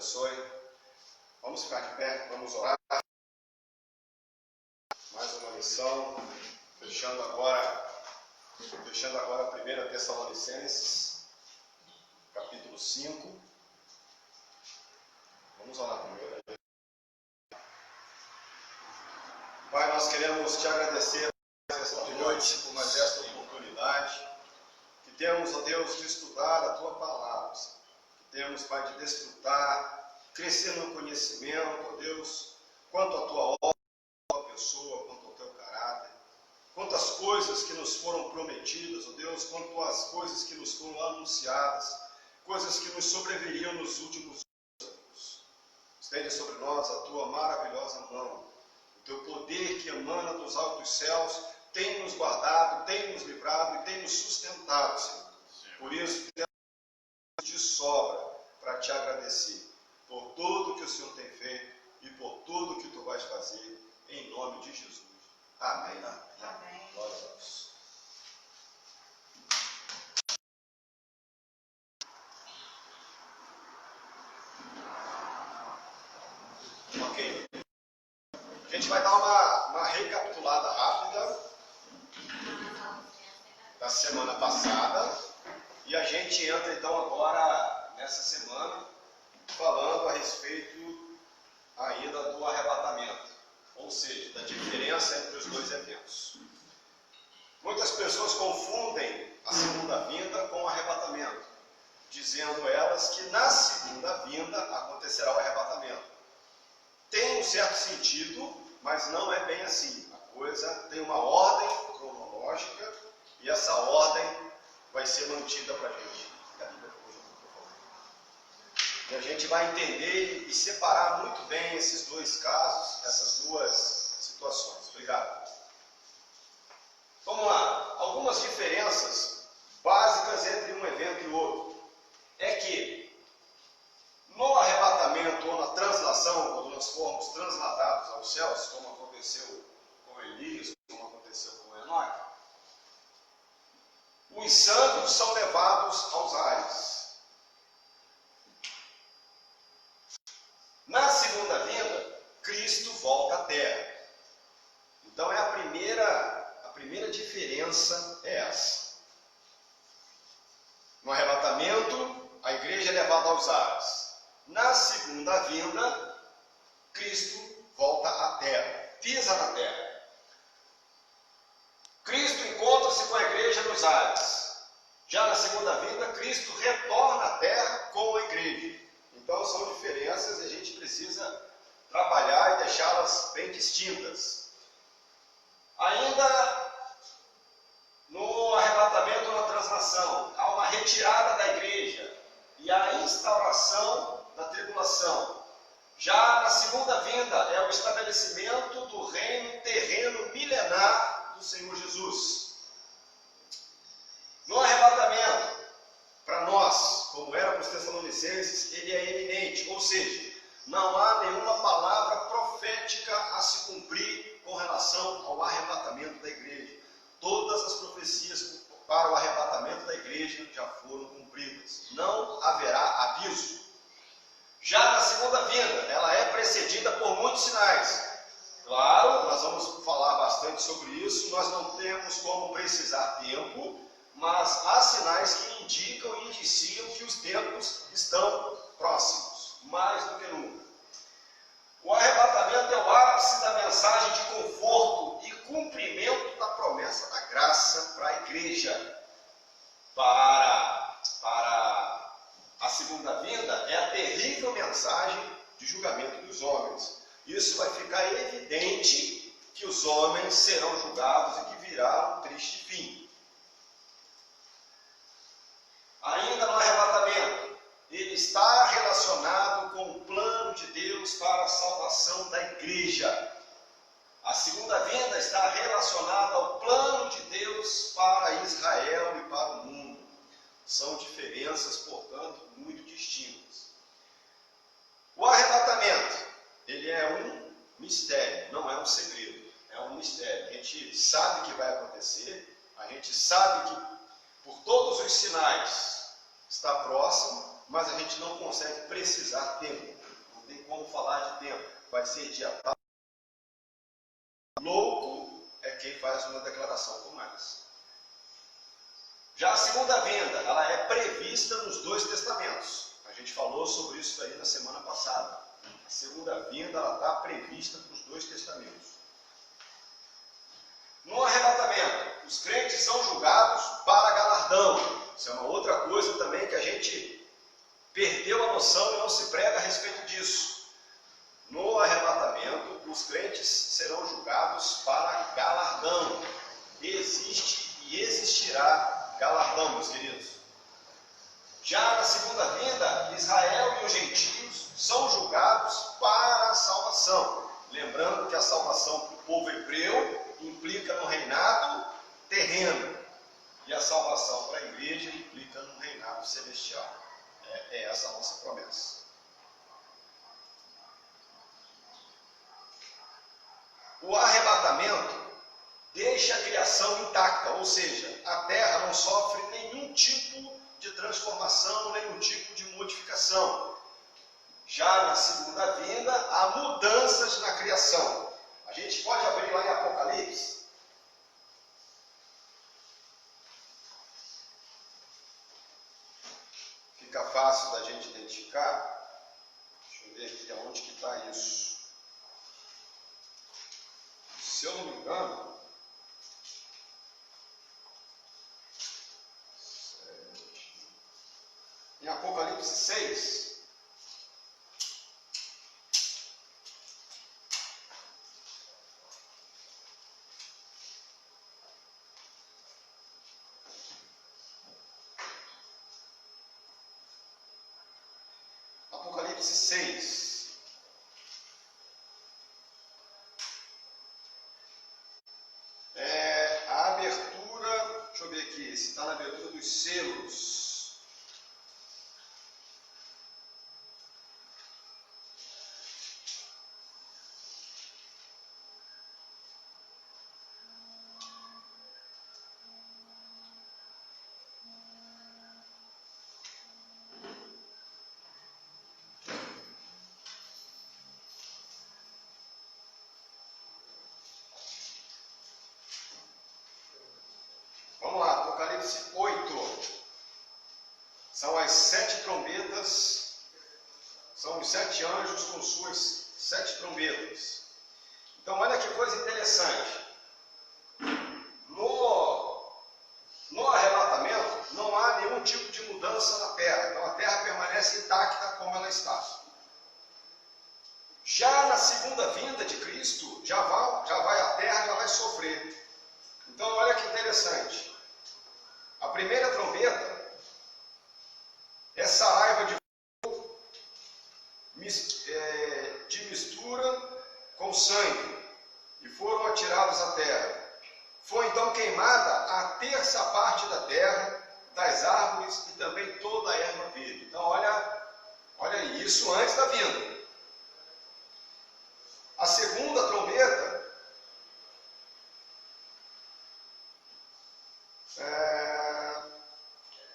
abençoe. Vamos ficar de pé, vamos orar. Mais uma lição, fechando agora 1 Tessalonicenses, capítulo 5. Vamos orar primeiro. Pai, nós queremos te agradecer esta noite por mais esta oportunidade que temos, ó Deus, de estudar a tua palavra, que temos, Pai, de desfrutar, crescer no conhecimento, ó Deus, quanto à tua obra, à tua pessoa, quanto ao teu caráter, quanto às coisas que nos foram prometidas, ó Deus, quanto às coisas que nos foram anunciadas, coisas que nos sobreviriam nos últimos anos. Estende sobre nós a tua maravilhosa mão, o teu poder que emana dos altos céus, tem nos guardado, tem nos livrado e tem nos sustentado, Senhor. Por isso, temos de sobra para te agradecer por tudo que o Senhor tem feito e por tudo que tu vais fazer, em nome de Jesus. Amém. Amém. Glória a Deus. Ok. A gente vai dar uma recapitulada rápida da semana passada e a gente entra então agora nessa semana falando a respeito ainda do arrebatamento, ou seja, da diferença entre os dois eventos. Muitas pessoas confundem a segunda vinda com o arrebatamento, dizendo elas que na segunda vinda acontecerá o arrebatamento. Tem um certo sentido, mas não é bem assim. A coisa tem uma ordem cronológica e essa ordem vai ser mantida para a gente. E a gente vai entender e separar muito bem esses dois casos, essas duas situações. Obrigado. Vamos lá. Algumas diferenças básicas entre um evento e outro. É que no arrebatamento ou na translação, quando nós formos transladados aos céus, como aconteceu com Elias, como aconteceu com Enoque, os santos são levados aos ares. Na segunda vinda, Cristo volta à terra. Então a primeira diferença é essa. No arrebatamento, a igreja é levada aos ares. Na segunda vinda, Cristo volta à terra, pisa na terra. Cristo encontra-se com a igreja nos ares. Já na segunda vinda, Cristo retorna à terra com a igreja. Então são diferenças e a gente precisa trabalhar e deixá-las bem distintas. Ainda no arrebatamento ou na translação, há uma retirada da igreja e a instauração da tribulação. Já na segunda vinda é o estabelecimento do reino terreno milenar do Senhor Jesus. No arrebatamento, para nós, como era para os Tessalonicenses, ele é eminente, ou seja, não há nenhuma palavra profética a se cumprir com relação ao arrebatamento da igreja. Todas as profecias para o arrebatamento da igreja já foram cumpridas. Não haverá aviso. Já na segunda vinda, ela é precedida por muitos sinais. Claro, nós vamos falar bastante sobre isso, nós não temos como precisar tempo, mas há sinais que indicam e indiciam que os tempos estão próximos, mais do que nunca. O arrebatamento é o ápice da mensagem de conforto e cumprimento da promessa da graça para a igreja. Para a segunda vinda é a terrível mensagem de julgamento dos homens. Isso vai ficar evidente que os homens serão julgados e que virá um triste fim. Ainda no arrebatamento, ele está relacionado com o plano de Deus para a salvação da igreja. A segunda vinda está relacionada ao plano de Deus para Israel e para o mundo. São diferenças, portanto, muito distintas. O arrebatamento, ele é um mistério, não é um segredo, é um mistério. A gente sabe que vai acontecer, a gente sabe que por todos os sinais está próximo, mas a gente não consegue precisar tempo. Não tem como falar de tempo. Vai ser dia tal. Louco é quem faz uma declaração como essa. Já a segunda vinda, ela é prevista nos dois testamentos. A gente falou sobre isso aí na semana passada. A segunda vinda, ela está prevista para os dois testamentos. No arrebatamento, os crentes são julgados para galardão. Isso é uma outra coisa também que a gente perdeu a noção e não se prega a respeito disso. No arrebatamento, os crentes serão julgados para galardão. Existe e existirá galardão, meus queridos. Já na segunda vinda, Israel e os gentios são julgados para a salvação. Lembrando que a salvação para o povo hebreu implica no reinado terreno. E a salvação para a igreja implica no reinado celestial. É essa a nossa promessa. O arrebatamento deixa a criação intacta, ou seja, a terra não sofre nenhum tipo de transformação, nenhum tipo de modificação. Já na segunda vinda, há mudanças na criação. A gente pode abrir lá em Apocalipse. Fica fácil da gente identificar. Deixa eu ver aqui aonde que está isso. Se eu não me engano, em Apocalipse 6, Apocalipse 6. A abertura, deixa eu ver aqui, se está na abertura dos selos. Vamos lá, Apocalipse 8. São as 7 trombetas, são os 7 anjos com suas 7 trombetas. Então, olha que coisa interessante. No arrebatamento, não há nenhum tipo de mudança na terra. Então, a terra permanece intacta como ela está. Já na segunda vinda de Cristo, a terra já vai sofrer. Então, olha que interessante. A primeira trombeta é saraiva de fogo de mistura com sangue, e foram atirados à terra. Foi então queimada a terça parte da terra, das árvores e também toda a erva verde. Então olha aí, isso antes da vinda. A segunda trombeta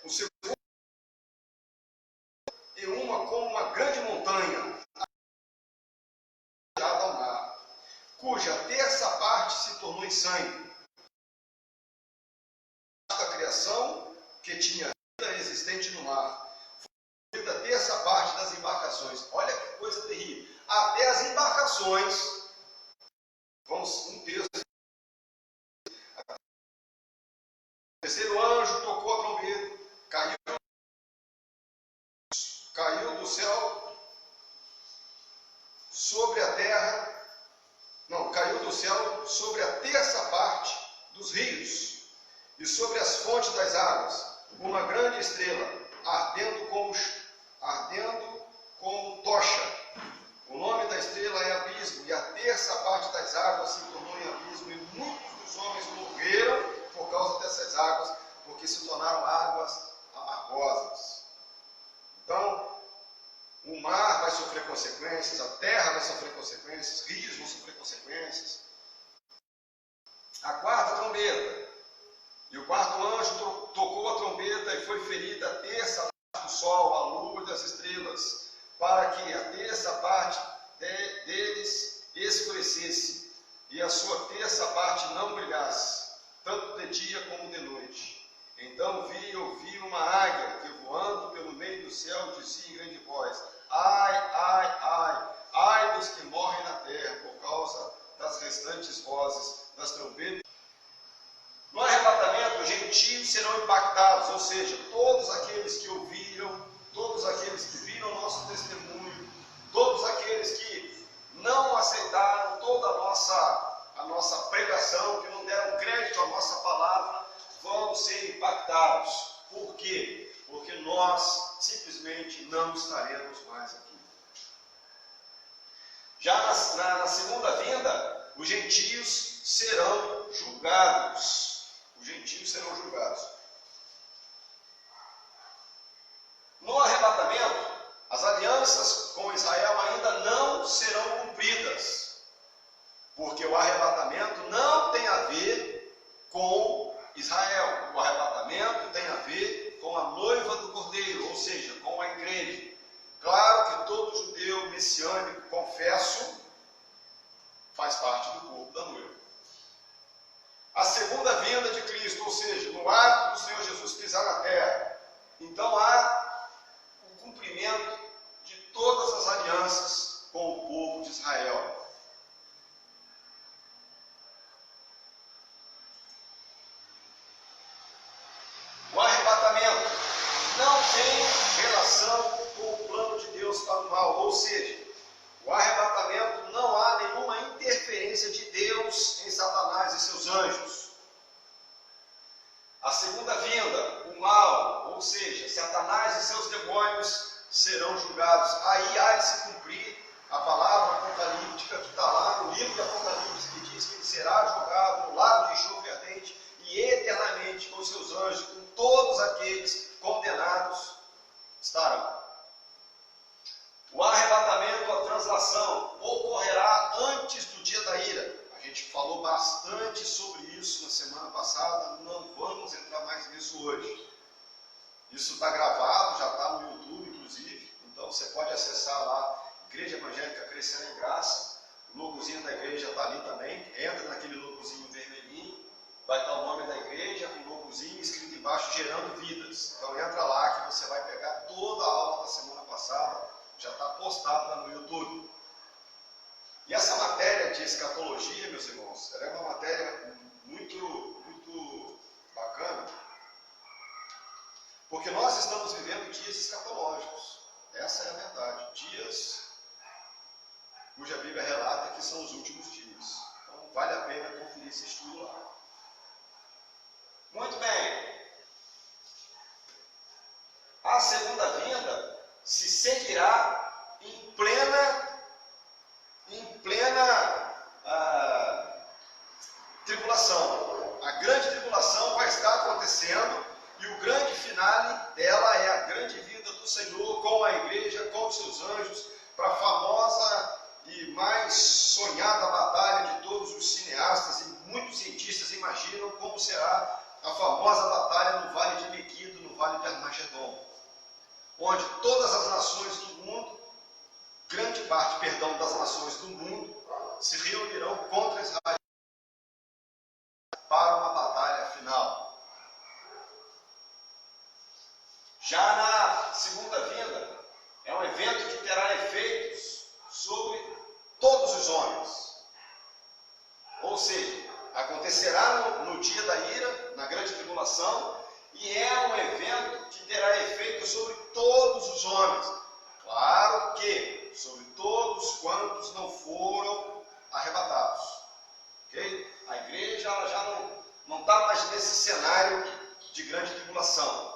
o segundo é uma como uma grande montanha atirada ao mar, cuja terça parte se tornou em sangue. A criação que tinha vida existente no mar foi a terça parte das embarcações. Olha que coisa terrível. Até as embarcações, um terço. O terceiro anjo tocou a trombeta, caiu do céu sobre a terra, caiu do céu sobre a terça parte dos rios e sobre as fontes das águas, uma grande estrela, ardendo como tocha. O nome da estrela é Abismo, e a terça parte das águas se tornou em abismo, e muitos dos homens morreram por causa dessas águas, porque se tornaram águas amargosas. Então, o mar vai sofrer consequências, a terra vai sofrer consequências, rios vão sofrer consequências. A quarta trombeta. E o quarto anjo tocou a trombeta e foi ferida a terça parte do sol, a lua das estrelas, para que a terça parte deles escurecesse, e a sua terça parte não brilhasse, tanto de dia como de noite. Então ouvi uma águia que, voando pelo meio do céu, dizia em grande voz: ai, ai, ai, ai dos que morrem na terra, por causa das restantes vozes das trombetas. No arrebatamento, os gentios serão impactados, ou seja, todos aqueles que ouviram, todos aqueles que viram o nosso testemunho, todos aqueles que não aceitaram toda a nossa pregação, que não deram crédito à nossa palavra, vão ser impactados. Por quê? Porque nós simplesmente não estaremos mais aqui. Já na segunda vinda, os gentios serão julgados. Os gentios serão julgados. No arrebatamento, as alianças com Israel ainda não serão cumpridas, porque o arrebatamento não tem a ver com Israel. O arrebatamento tem a ver com a noiva do Cordeiro, ou seja, com a igreja. Claro que todo judeu messiânico, confesso, faz parte do corpo da noiva. A segunda vinda de Cristo, ou seja, no ato do Senhor Jesus pisar na terra, então há o cumprimento de todas as alianças com o povo de Israel. O arrebatamento não tem relação com o plano de Deus para o mal, ou seja, o arrebatamento não há nenhuma interferência de Deus em Satanás e seus anjos. A segunda vinda, o mal, ou seja, Satanás e seus demônios serão julgados. Aí há de se cumprir a palavra apocalíptica que está lá no livro de Apocalipse, que diz que ele será julgado no lago de enxofre ardente e eternamente com seus anjos, com todos aqueles condenados estarão. O arrebatamento, a translação, ocorrerá antes do dia da ira. A gente falou bastante sobre isso na semana passada, não vamos entrar mais nisso hoje. Isso está gravado, já está no YouTube, inclusive, então você pode acessar lá, Igreja Evangélica Crescendo em Graça, o logozinho da igreja está ali também, entra naquele logozinho vermelhinho, vai estar o nome da igreja, com o logozinho escrito embaixo, Gerando Vidas. Então entra lá que você vai pegar toda a aula da semana passada, já está postado lá no YouTube. E essa matéria de escatologia, meus irmãos, ela é uma matéria muito bacana, porque nós estamos vivendo dias escatológicos. Essa é a verdade. Dias cuja Bíblia relata que são os últimos dias. Então vale a pena conferir esse estudo lá. Muito bem. A segunda vinda se seguirá em plena tribulação. A grande tribulação vai estar acontecendo e o grande finale dela é a grande vinda do Senhor com a igreja, com os seus anjos, para a famosa e mais sonhada batalha de todos os cineastas e muitos cientistas imaginam como será a famosa batalha no Vale de Mequido, no Vale de Armagedon, onde todas as nações do mundo, grande parte, das nações do mundo, se reunirão contra Israel para uma batalha final. Já na segunda vinda, é um evento que terá efeitos sobre todos os homens. Ou seja, acontecerá no dia da ira, na grande tribulação, e é um evento que terá efeito sobre todos os homens. Claro que sobre todos quantos não foram arrebatados. Okay? A igreja ela já não está mais nesse cenário de grande tribulação.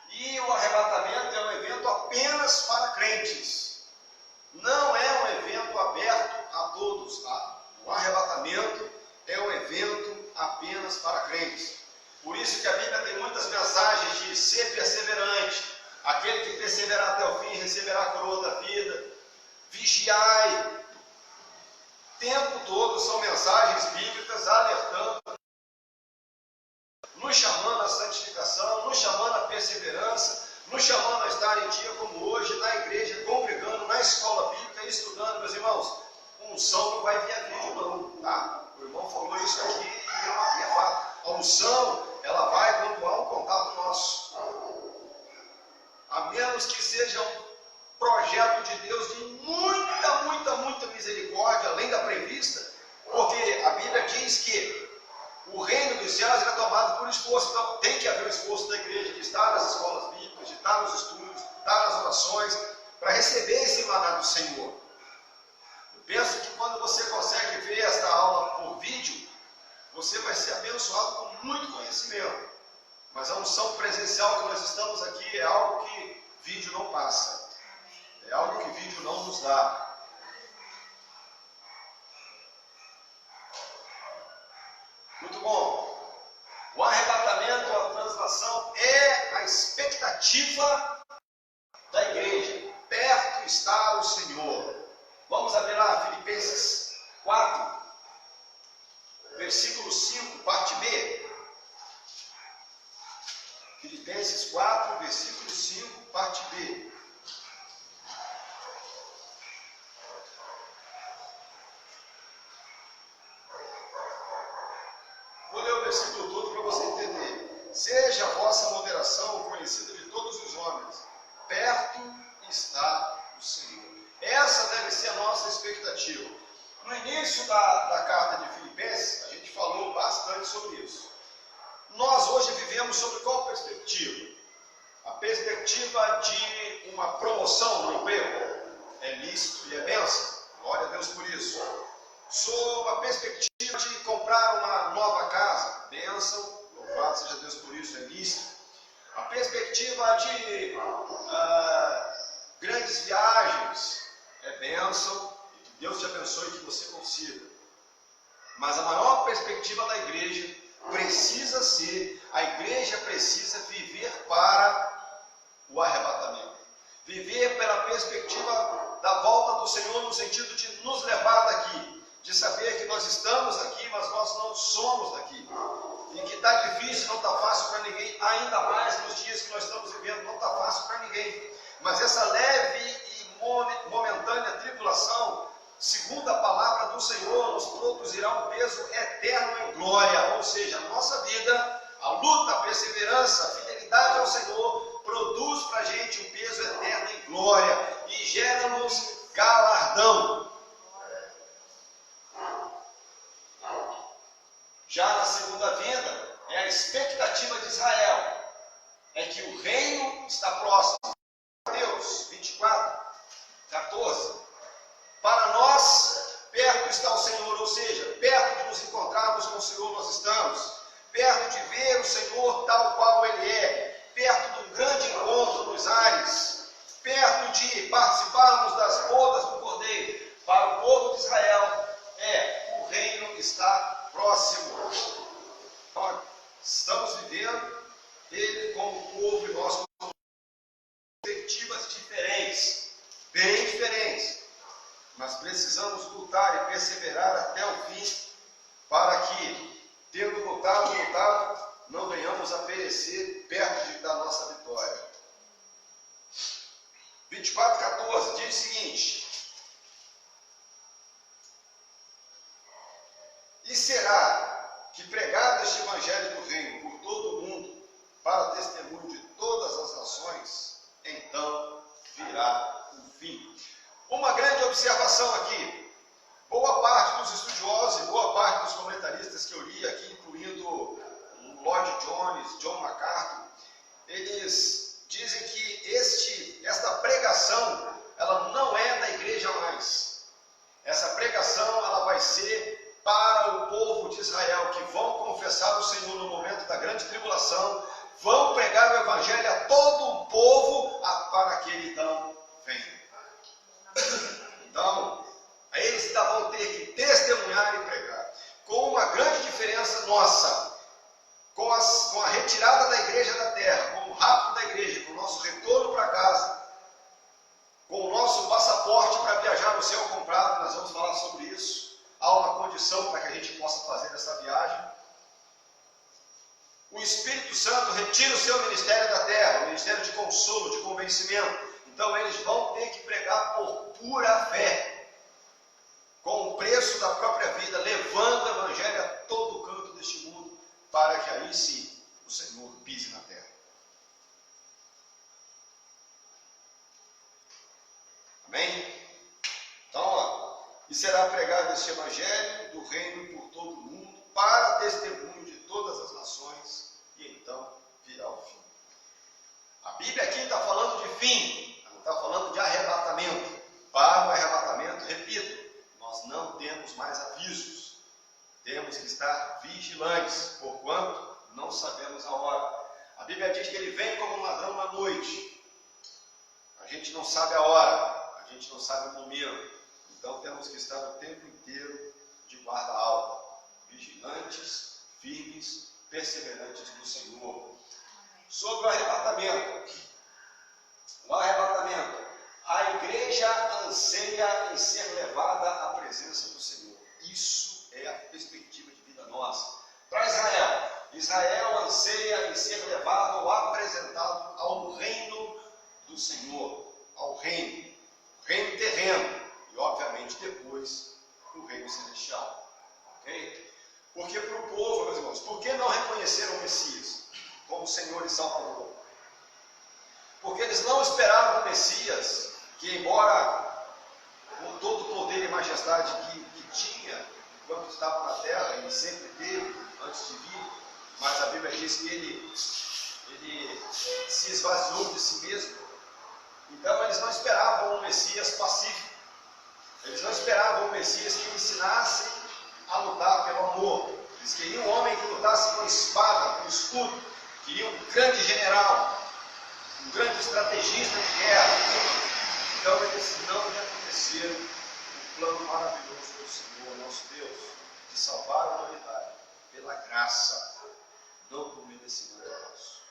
E o arrebatamento é um evento apenas para crentes. Não é um evento aberto a todos. O arrebatamento é um evento apenas para crentes. Por isso que a Bíblia tem muitas mensagens de ser perseverante. Aquele que perseverar até o fim receberá a coroa da vida. Vigiai. O tempo todo são mensagens bíblicas alertando, nos chamando à santificação, nos chamando à perseverança, nos chamando a estar em dia queremos que seja um projeto de Deus de muita misericórdia, além da prevista, porque a Bíblia diz que o reino dos céus é tomado por esforço. Então tem que haver o esforço da igreja de estar nas escolas bíblicas, de estar nos estudos, de estar nas orações, para receber esse maná do Senhor. Eu penso que quando você consegue ver esta aula por vídeo, você vai ser abençoado com muito conhecimento. Mas a unção presencial que nós estamos aqui é algo que vídeo não passa. É algo que vídeo não nos dá. Muito bom. O arrebatamento, a translação é a expectativa da igreja. Perto está o Senhor. Vamos abrir lá Filipenses 4, versículo 5, parte B. Filipenses 4, versículo 5, parte B. Vou ler o versículo todo para você entender. Seja a vossa moderação conhecida de todos os homens. Perto está o Senhor. Essa deve ser a nossa expectativa. No início da carta de Filipenses, a gente falou bastante sobre isso. Nós hoje vivemos sobre qual perspectiva? A perspectiva de uma promoção no emprego. É lícito e é bênção. Glória a Deus por isso. Sob a perspectiva de comprar uma nova casa. Bênção. Louvado seja Deus por isso, é lícito. A perspectiva de grandes viagens. É bênção. E que Deus te abençoe e que você consiga. Mas a maior perspectiva da igreja precisa ser, a igreja precisa viver para o arrebatamento. Viver pela perspectiva da volta do Senhor, no sentido de nos levar daqui, de saber que nós estamos aqui, mas nós não somos daqui. E que está difícil, não está fácil para ninguém, ainda mais nos dias que nós estamos vivendo, não está fácil para ninguém. Mas essa leve e momentânea tribulação, segundo a palavra do Senhor, nos produzirá um peso eterno em glória. Ou seja, a nossa vida, a luta, a perseverança, a fidelidade ao Senhor, produz para a gente um peso eterno em glória e gera-nos galardão. Já na segunda vinda, é a expectativa de Israel, é que o reino está próximo. Mateus 24, 14. Para nós, perto está o Senhor, ou seja, perto de nos encontrarmos com o Senhor nós estamos, perto de ver o Senhor tal qual Ele é, perto de um grande encontro nos ares, perto de participarmos das bodas do Cordeiro. Para o povo de Israel, o reino está próximo. Então, estamos vivendo Ele como povo e nós como perspectivas diferentes, bem diferentes. Mas precisamos lutar e perseverar até o fim, para que, tendo lutado, não venhamos a perecer perto da nossa vitória. 24:14 diz o seguinte: e será que pregado este evangelho do reino por todo o mundo, para testemunho de todas as nações, então virá o fim. Uma grande observação aqui. Boa parte dos estudiosos e boa parte dos comentaristas que eu li aqui, incluindo Lloyd Jones, John MacArthur, eles dizem que esta pregação, ela não é da igreja mais. Essa pregação, ela vai ser para o povo de Israel, que vão confessar o Senhor no momento da grande tribulação, vão pregar o evangelho a todo o povo, para que ele então venha. Então, eles ainda vão ter que testemunhar e pregar. Com uma grande diferença nossa, com a retirada da igreja da terra, com o rapto da igreja, com o nosso retorno para casa, com o nosso passaporte para viajar no céu comprado, nós vamos falar sobre isso. Há uma condição para que a gente possa fazer essa viagem. O Espírito Santo retira o seu ministério da terra, o ministério de consolo, de convencimento. Então eles vão ter que pregar por pura fé, com o preço da própria vida, levando o evangelho a todo canto deste mundo, para que aí sim o Senhor pise na terra. Amém? Então, ó, e será pregado este evangelho do reino por todo o mundo, para testemunho de todas as nações, e então virá o fim. A Bíblia aqui está falando de fim, não está falando de arrebatamento. Para o arrebatamento, repito, nós não temos mais avisos. Temos que estar vigilantes, porquanto não sabemos a hora. A Bíblia diz que ele vem como um ladrão na noite. A gente não sabe a hora, a gente não sabe o número. Então temos que estar o tempo inteiro de guarda alta, vigilantes, firmes, perseverantes no Senhor. Sobre o arrebatamento. A igreja anseia em ser levada à presença do Senhor. Isso é a perspectiva de vida nossa. Para Israel. Israel anseia em ser levado ou apresentado ao reino do Senhor. Ao reino terreno. E obviamente depois o reino celestial. Ok? Porque para o povo, meus irmãos, por que não reconheceram o Messias como Senhor e Salvador? Porque eles não esperavam o Messias, que embora com todo o poder e majestade que tinha enquanto estava na terra, ele sempre teve antes de vir, mas a Bíblia diz que ele se esvaziou de si mesmo. Então eles não esperavam um Messias pacífico, eles não esperavam um Messias que ensinasse a lutar pelo amor. Eles queriam um homem que lutasse com espada, com escudo, queriam um grande general, um grande estrategista de guerra. Então eles não reconheceram o plano maravilhoso do Senhor, nosso Deus, de salvar a humanidade pela graça, não por merecimento nosso.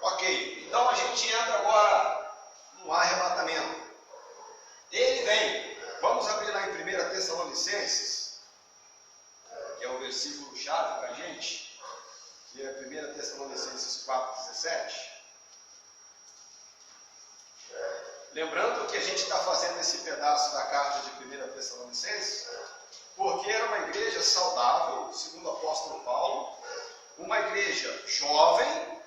Ok, então a gente entra agora no arrebatamento. Ele vem. Vamos abrir lá em 1 Tessalonicenses, que é o versículo chave para a gente, que é 1 Tessalonicenses 4,17. Lembrando que a gente está fazendo esse pedaço da carta de 1 Tessalonicenses, porque era uma igreja saudável, segundo o apóstolo Paulo, uma igreja jovem,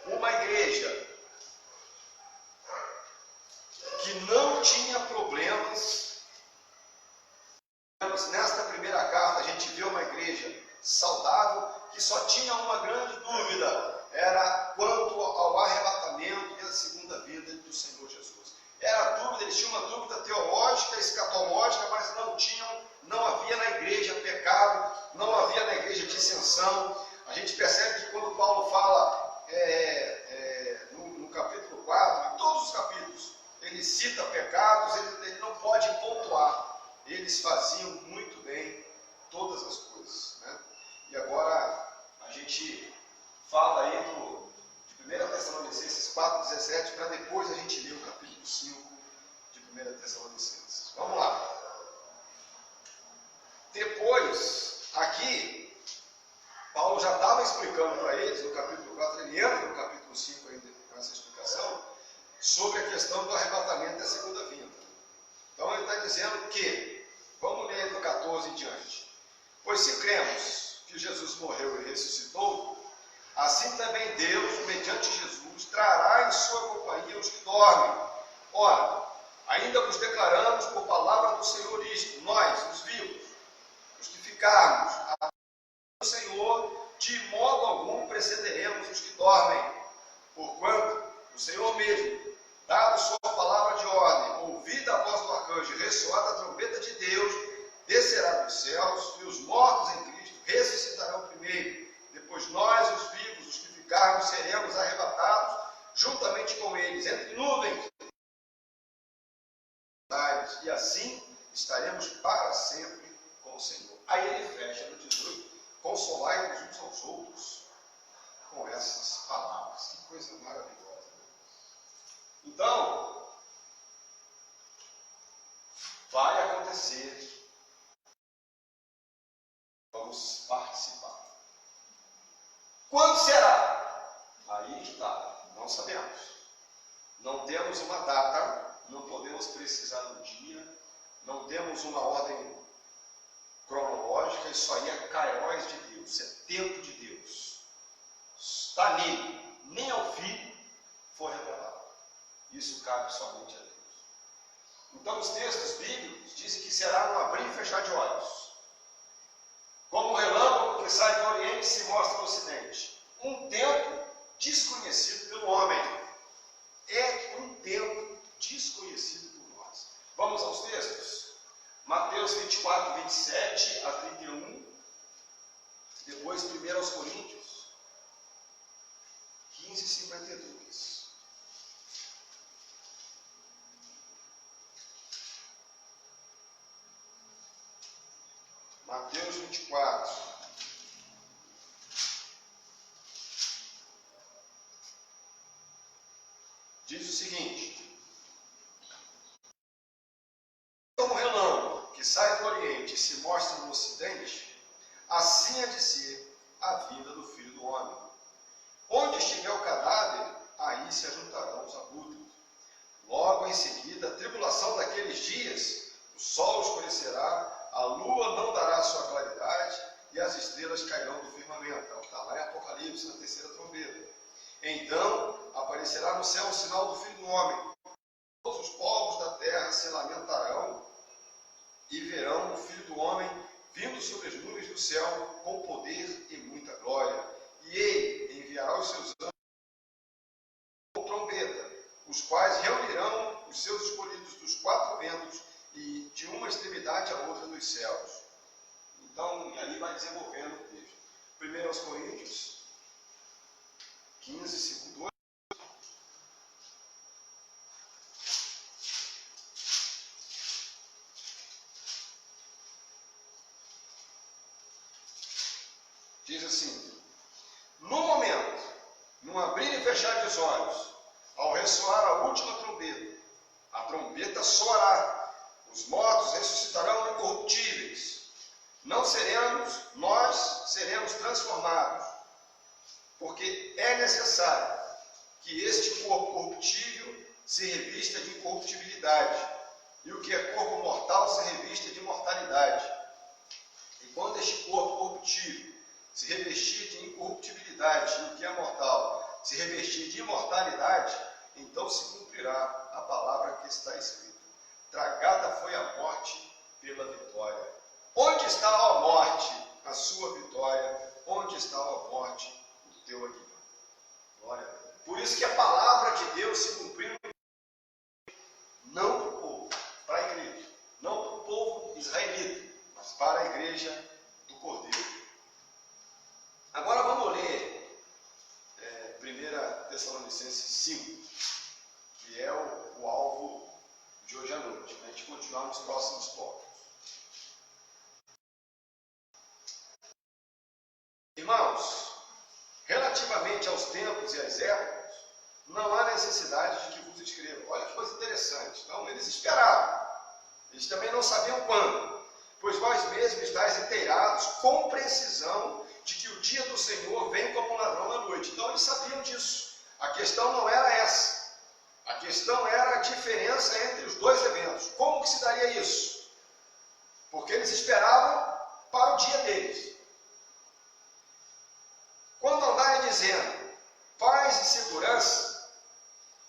uma igreja que não tinha problemas. Nesta primeira carta a gente vê uma igreja saudável que só tinha uma grande dúvida, era quanto ao arrebatamento e a segunda vinda do Senhor Jesus. Era a dúvida, eles tinham uma dúvida teológica, escatológica, mas não havia na igreja pecado, não havia na igreja dissensão. A gente percebe que quando Paulo fala no capítulo 4, em todos os capítulos, ele cita pecados, ele não pode pontuar. Eles faziam muito bem todas as coisas. Né? E agora a gente fala aí de 1 Tessalonicenses 4,17, para depois a gente ler o capítulo 5 de 1 Tessalonicenses. Vamos lá. Depois, aqui, Paulo já estava explicando para eles, no capítulo 4, ele entra no capítulo 5 ainda com essa explicação, sobre a questão do arrebatamento da segunda vinda. Então ele está dizendo que, vamos ler do 14 em diante. Pois se cremos que Jesus morreu e ressuscitou, assim também Deus, mediante Jesus, trará em sua companhia os que dormem. Ora, ainda vos declaramos por palavra do Senhor isto, nós, os vivos, os que ficarmos, do Senhor, de modo algum precederemos os que dormem, porquanto o Senhor mesmo, dado sua palavra de ordem, ouvida a voz do arcanjo e ressoada a trombeta de Deus, descerá dos céus, e os mortos em Cristo ressuscitarão primeiro. Depois nós, os vivos, os que ficarmos, seremos arrebatados juntamente com eles, entre nuvens, e assim estaremos para sempre com o Senhor. Aí ele fecha no 18, consolai-vos uns aos outros com essas palavras. Que coisa maravilhosa. Então, vai acontecer. Vamos participar. Quando será? Aí está, não sabemos. Não temos uma data, não podemos precisar um dia, não temos uma ordem cronológica, isso aí é kairos de Deus, é tempo de Deus. Está nele, nem ao filho for revelado. Isso cabe somente a Deus. Então os textos bíblicos dizem que será um abrir e fechar de olhos. Como o relâmpago que sai do Oriente se mostra no Ocidente. Um tempo desconhecido pelo homem. É um tempo desconhecido por nós. Vamos aos textos? Mateus 24, 27 a 31. Depois 1 aos Coríntios 15, 52. Mateus 24. Diz o seguinte: como relâmpago que sai do Oriente e se mostra no Ocidente, assim há de ser a vinda do Filho do Homem. Onde estiver o cadáver, aí se ajuntarão os abutres. Logo em seguida, a tribulação daqueles dias, o sol escurecerá, a lua não dará sua claridade e as estrelas cairão do firmamento. É o que está lá em Apocalipse, na terceira trombeta. Então aparecerá no céu o sinal do Filho do Homem. Todos os povos da terra se lamentarão e verão o Filho do Homem vindo sobre as nuvens do céu com poder e muita glória. E ele enviará os seus anjos com trombeta, os quais reunirão os seus escolhidos dos quatro ventos e de uma extremidade à outra dos céus. Então, e ali vai desenvolvendo o texto. 1 aos Coríntios 15, 5, 2. Diz assim: no momento, no abrir e fechar dos olhos, ao ressoar a última trombeta, a trombeta soará, os mortos ressuscitarão incorruptíveis. Não seremos, nós seremos transformados, porque é necessário que este corpo corruptível se revista de incorruptibilidade, e o que é corpo mortal se revista de mortalidade. E quando este corpo corruptível se revestir de incorruptibilidade, e o que é mortal se revestir de imortalidade, então se cumprirá a palavra que está escrita: tragada foi a morte pela vitória. Onde está, ó morte, a sua vitória? Onde está, ó morte, o teu aguilhão? Glória a Deus. Por isso que a palavra de Deus se cumpriu não para o povo, para a igreja. Não para o povo israelita, mas para a igreja do Cordeiro. Agora vamos ler 1 Tessalonicenses 5, que é o alvo de hoje à noite, para a gente continuar nos próximos tópicos. Irmãos, relativamente aos tempos e às épocas, não há necessidade de que vos escreva. Olha que coisa interessante. Então, eles esperavam. Eles também não sabiam quando. Pois vós mesmos estáis inteirados com precisão de que o dia do Senhor vem como um ladrão na noite. Então, eles sabiam disso. A questão não era essa. A questão era a diferença entre os dois eventos. Como que se daria isso? Porque eles esperavam para o dia deles. Quando andarem dizendo paz e segurança,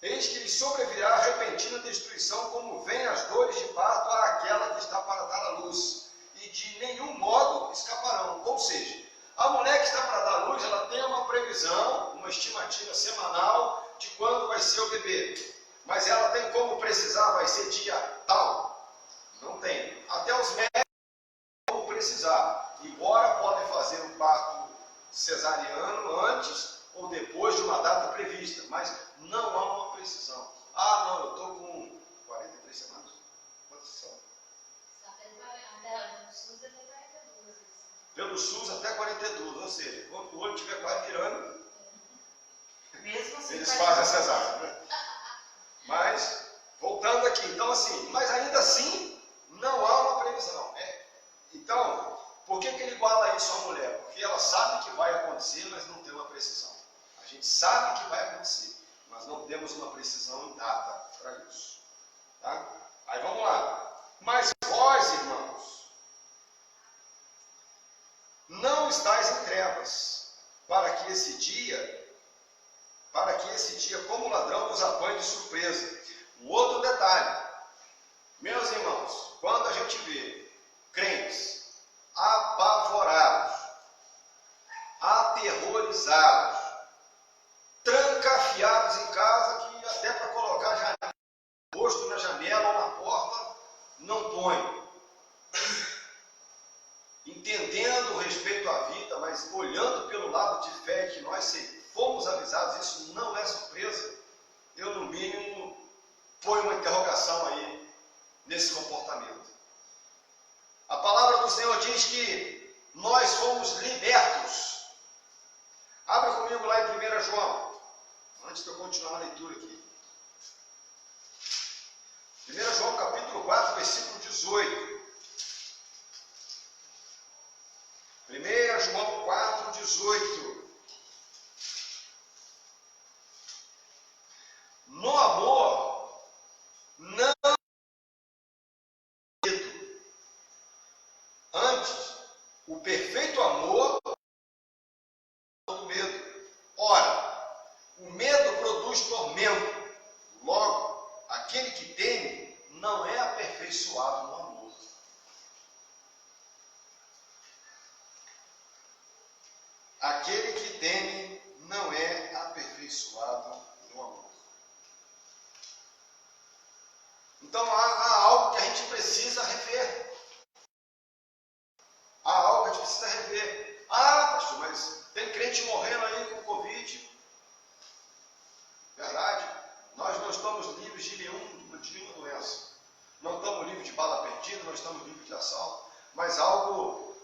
eis que lhes sobrevirá a repentina destruição, como vem as dores de parto àquela que está para dar à luz, e de nenhum modo escaparão. Ou seja, a mulher que está para dar à luz, ela tem uma previsão, uma estimativa semanal de quando vai ser o bebê. Mas ela tem como precisar, vai ser dia tal? Não tem. Até os médicos como precisar. Embora podem fazer um parto cesariano antes ou depois de uma data prevista, mas não há uma precisão. Ah, não, eu estou com 43 semanas. Quantas são? Pelo SUS até 42, ou seja, quando o olho estiver quase virando, mesmo assim, eles fazem a cesárea, né? Mas, voltando aqui, então assim, mas ainda assim, não há uma previsão. Então, por que ele iguala isso à mulher? Porque ela sabe que vai acontecer, mas não tem uma precisão. A gente sabe que vai acontecer, mas não temos uma precisão em data para isso. Tá? Aí vamos lá. Mas vós, irmãos, não estáis em trevas, para que esse dia para que esse dia, como ladrão, nos apanhe de surpresa. Um outro detalhe, meus irmãos, quando a gente vê crentes apavorados, aterrorizados, trancafiados em casa, que até para colocar o rosto na janela ou na porta, não põe. Entendendo o respeito à vida, mas olhando pelo lado de fé que nós fomos avisados, isso não é surpresa. Eu, no mínimo, ponho uma interrogação aí nesse comportamento. A palavra do Senhor diz que nós fomos libertos. Abra comigo lá em 1 João, antes de eu continuar a leitura aqui. 1 João capítulo 4, versículo 18. 1 João 4, 18. No amor, não medo. Antes, o perfeito amor do medo. Ora, o medo produz tormento. Logo, aquele que teme não é aperfeiçoado no amor. Aquele que teme não é aperfeiçoado no amor. Então há algo que a gente precisa rever. Há algo que a gente precisa rever. Ah, pastor, mas tem crente morrendo aí com Covid. Verdade. Nós não estamos livres de nenhuma doença. Não estamos livres de bala perdida, não estamos livres de assalto. Mas algo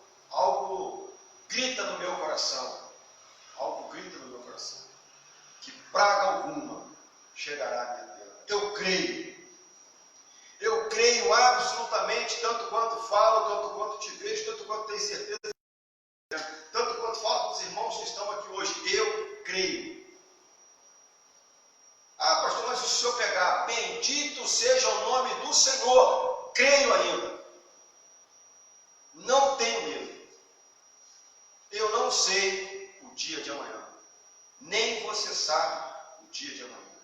grita no meu coração. Algo grita no meu coração. Que praga alguma chegará à minha terra. Eu creio. Eu creio absolutamente, tanto quanto falo, tanto quanto te vejo, tanto quanto tenho certeza, tanto quanto falo com os irmãos que estão aqui hoje. Eu creio. Ah, pastor, mas se o senhor pegar, bendito seja o nome do Senhor, creio ainda. Não tenho medo. Eu não sei o dia de amanhã. Nem você sabe o dia de amanhã.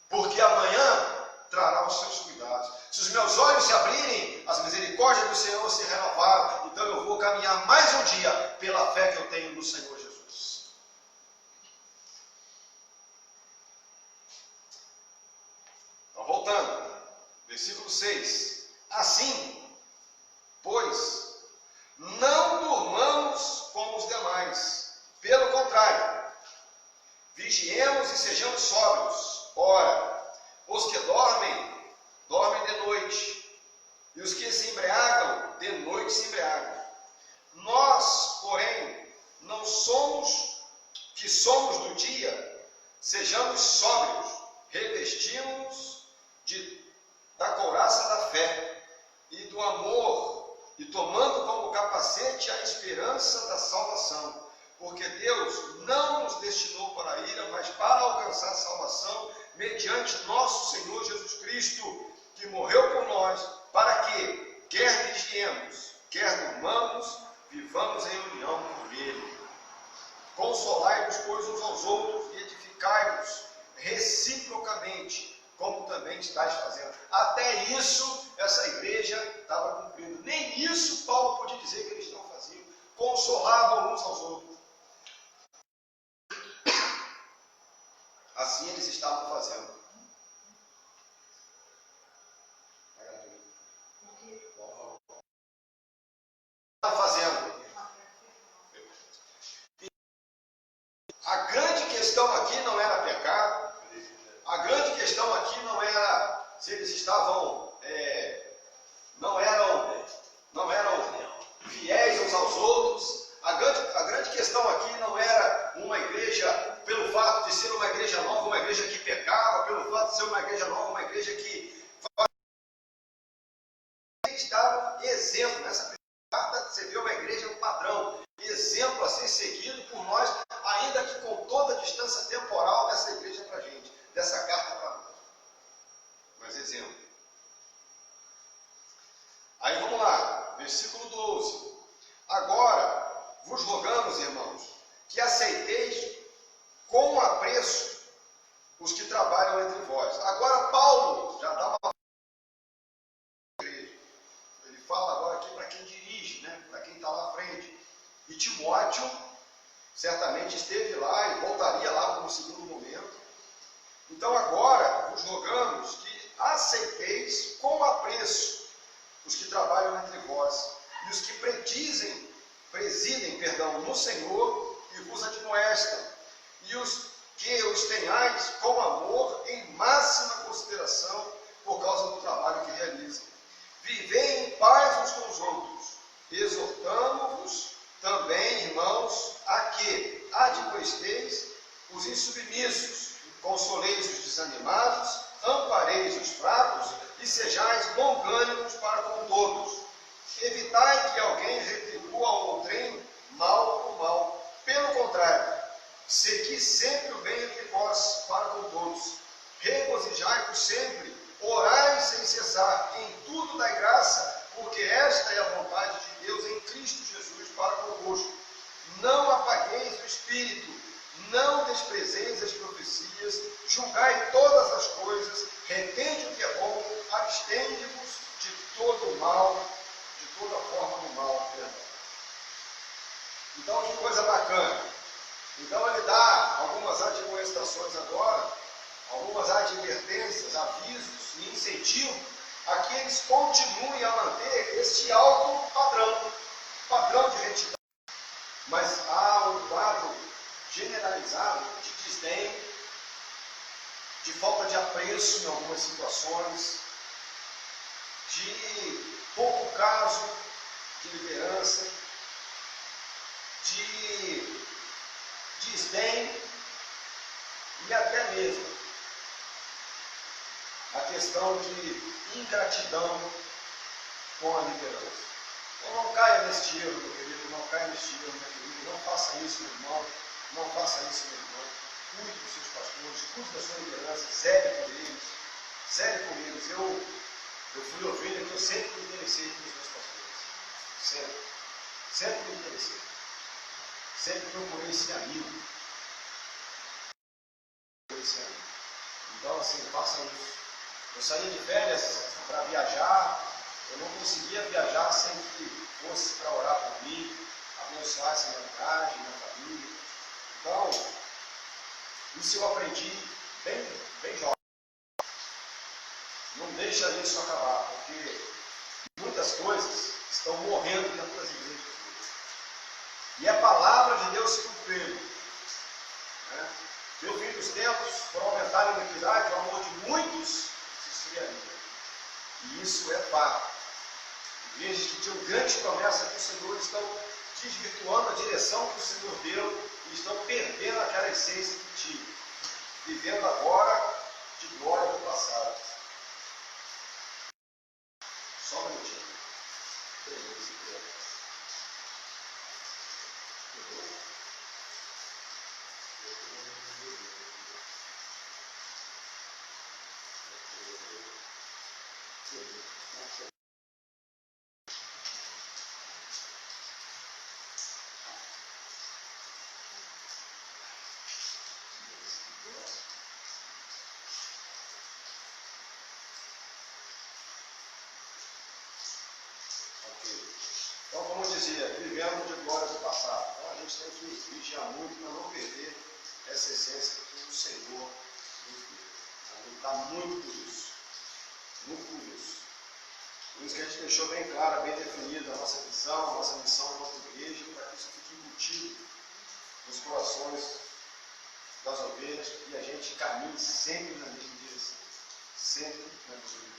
Porque amanhã trará os seus cuidados. Se os meus olhos se abrirem, as misericórdias do Senhor se renovaram. Então eu vou caminhar mais um dia pela fé que eu tenho no Senhor Jesus. Então, voltando. Versículo 6. Assim, pois, não durmamos como os demais. Pelo contrário, vigiemos e sejamos sóbrios. Ora, os que dormem de noite, e os que se embriagam, de noite se embriagam. Nós, porém, não somos que somos do dia, sejamos sóbrios, revestimos da couraça da fé e do amor, e tomando como capacete a esperança da salvação. Porque Deus não nos destinou para a ira, mas para alcançar a salvação, mediante nosso Senhor Jesus Cristo, que morreu por nós, para que, quer vigiemos, quer durmamos, vivamos em união com Ele. Consolai-vos, pois, uns aos outros, e edificai-vos reciprocamente, como também estáis fazendo. Até isso, essa igreja estava cumprindo. Nem isso Paulo podia dizer que eles não faziam. Consolavam uns aos outros. Assim eles estavam fazendo. A grande questão aqui não era pecado. A grande questão aqui não era se eles estavam, não eram fiéis uns aos outros. A grande questão aqui não era uma igreja, pelo fato de ser uma igreja nova, uma igreja que pecava, pelo fato de ser uma igreja nova, uma igreja que estava exemplo nessa carta. Você vê uma igreja, um padrão, exemplo a ser seguido por nós, ainda que com toda a distância temporal dessa igreja para a gente, dessa carta para nós. Mas exemplo. Aí vamos lá, versículo 12. Agora vos rogamos, irmãos, que esteve lá e voltaria lá no segundo momento. Então agora vos rogamos que aceiteis com apreço os que trabalham entre vós e os que presidem no Senhor e vos admoestam, e os que os tenhais com amor em máxima consideração por causa do trabalho que realizam. Vivei em paz uns com os outros, exortamo-vos também, irmãos, a que admoesteis os insubmissos, consoleis os desanimados, ampareis os fracos e sejais longânimos para com todos. Evitai que alguém retribua ao outrem mal por mal. Pelo contrário, segui sempre o bem entre vós para com todos. Regozijai-vos sempre, orai sem cessar, em tudo dai graça, porque esta é a vontade de Deus em Cristo Jesus para convosco. Não apagueis o Espírito, não desprezeis as profecias, julgai todas as coisas, retende o que é bom, abstende-vos de todo o mal, de toda forma do mal. Então, que coisa bacana. Então, ele dá algumas admoestações agora, algumas advertências, avisos e incentivo a que eles continuem a manter este alto padrão de retidão. Mas há um quadro generalizado de desdém, de falta de apreço em algumas situações, de pouco caso de liderança, de desdém e até mesmo a questão de ingratidão com a liderança. Então não caia neste erro, meu querido, não caia neste erro, minha querida, não faça isso, meu irmão, não faça isso, meu irmão. Cuide dos seus pastores, cuide da sua liderança, zele por eles. Eu fui ovelha que eu sempre me interessei pelos meus pastores. Sempre me interessei. Sempre procurei ser amigo. Então, assim, faça isso. Eu saía de férias para viajar, eu não conseguia viajar sem que fosse para orar por mim, abençoar essa minha viagem, minha família. Então, isso eu aprendi bem jovem. Não deixa isso acabar, porque muitas coisas estão morrendo dentro das igrejas. E a palavra de Deus se cumprindo. Né? E o fim dos tempos, por aumentar a iniquidade, o amor de muitos se esfriaria. E isso é fato. Igrejas que tinham grandes promessas do Senhor estão desvirtuando a direção que o Senhor deu e estão perdendo aquela essência que tinham, vivendo agora de glória do passado. Só um minutinho. Então, como eu dizia, vivemos de glória do passado. Então, a gente tem que vigiar muito para não perder essa essência que o Senhor nos deu. A gente está muito por isso. Muito por isso. Por isso que a gente deixou bem clara, bem definida a nossa visão, a nossa missão enquanto igreja, para que isso fique embutido nos corações das ovelhas e a gente caminhe sempre na mesma direção. Sempre na mesma direção.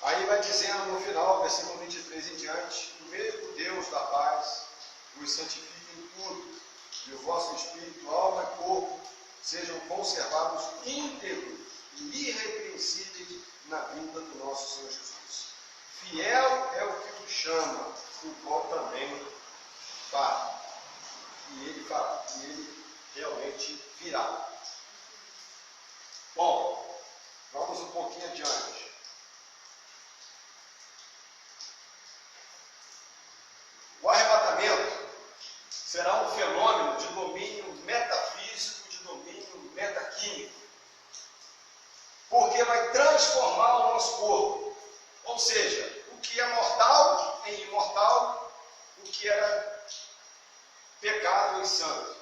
Aí vai dizendo no final, versículo 23 em diante, o mesmo Deus da paz os santifique em tudo, e o vosso espírito, alma e corpo sejam conservados íntegros e irrepreensíveis na vinda do nosso Senhor Jesus. Fiel é o que vos chama, o qual também fará. E ele fará, e ele realmente virá. Bom, vamos um pouquinho adiante. O arrebatamento será um fenômeno de domínio metafísico, de domínio metaquímico, porque vai transformar o nosso corpo. Ou seja, o que é mortal em imortal, o que era pecado em santo.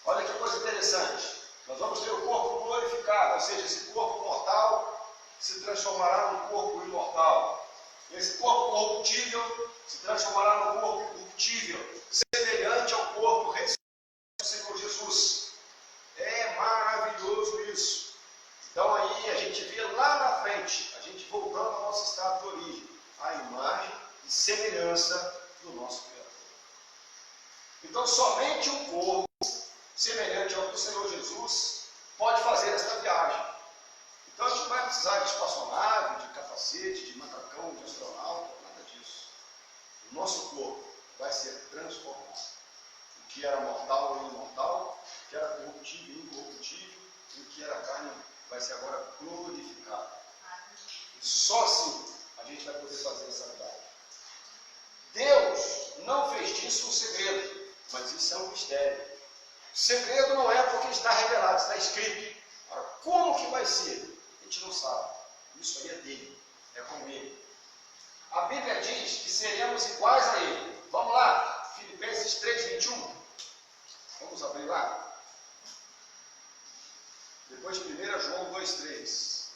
Olha que coisa interessante. Nós vamos ter o corpo glorificado, ou seja, esse corpo mortal se transformará num corpo imortal. Esse corpo corruptível se transformará num corpo incorruptível, semelhante ao corpo ressuscitado do Senhor Jesus. É maravilhoso isso. Então aí a gente vê lá na frente, a gente voltando ao nosso estado de origem, a imagem e semelhança do nosso Criador. Então somente um corpo semelhante ao do Senhor Jesus pode fazer esta viagem. Então a gente não vai precisar de espaçonave, de capacete, de macacão, de astronauta, nada disso. O nosso corpo vai ser transformado. O que era mortal em imortal, o que era corruptível em incorruptível, e o que era carne vai ser agora glorificado. E só assim a gente vai poder fazer essa viagem. Deus não fez disso um segredo, mas isso é um mistério. O segredo não é porque está revelado, está escrito. Agora, como que vai ser? A gente não sabe. Isso aí é dele, é com ele. A Bíblia diz que seremos iguais a ele. Vamos lá, Filipenses 3:21. Vamos abrir lá. Depois 1 João 2:3.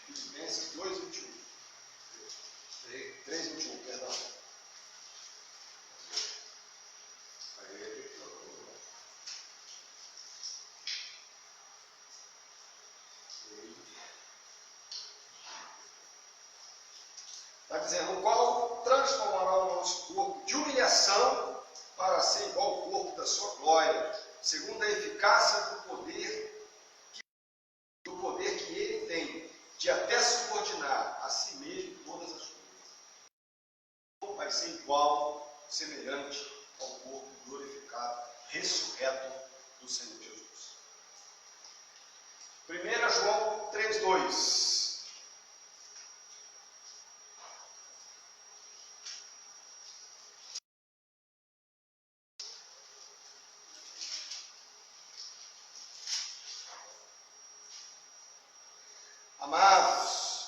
Filipenses 2:21. 3:21, perdão. Está dizendo, o qual transformará o nosso corpo de humilhação para ser igual ao corpo da sua glória, segundo a eficácia do poder que ele tem, de até subordinar a si mesmo todas as coisas. Vai ser igual, semelhante ao corpo glorificado, ressurreto do Senhor Jesus. 1 João 3:2. Amados,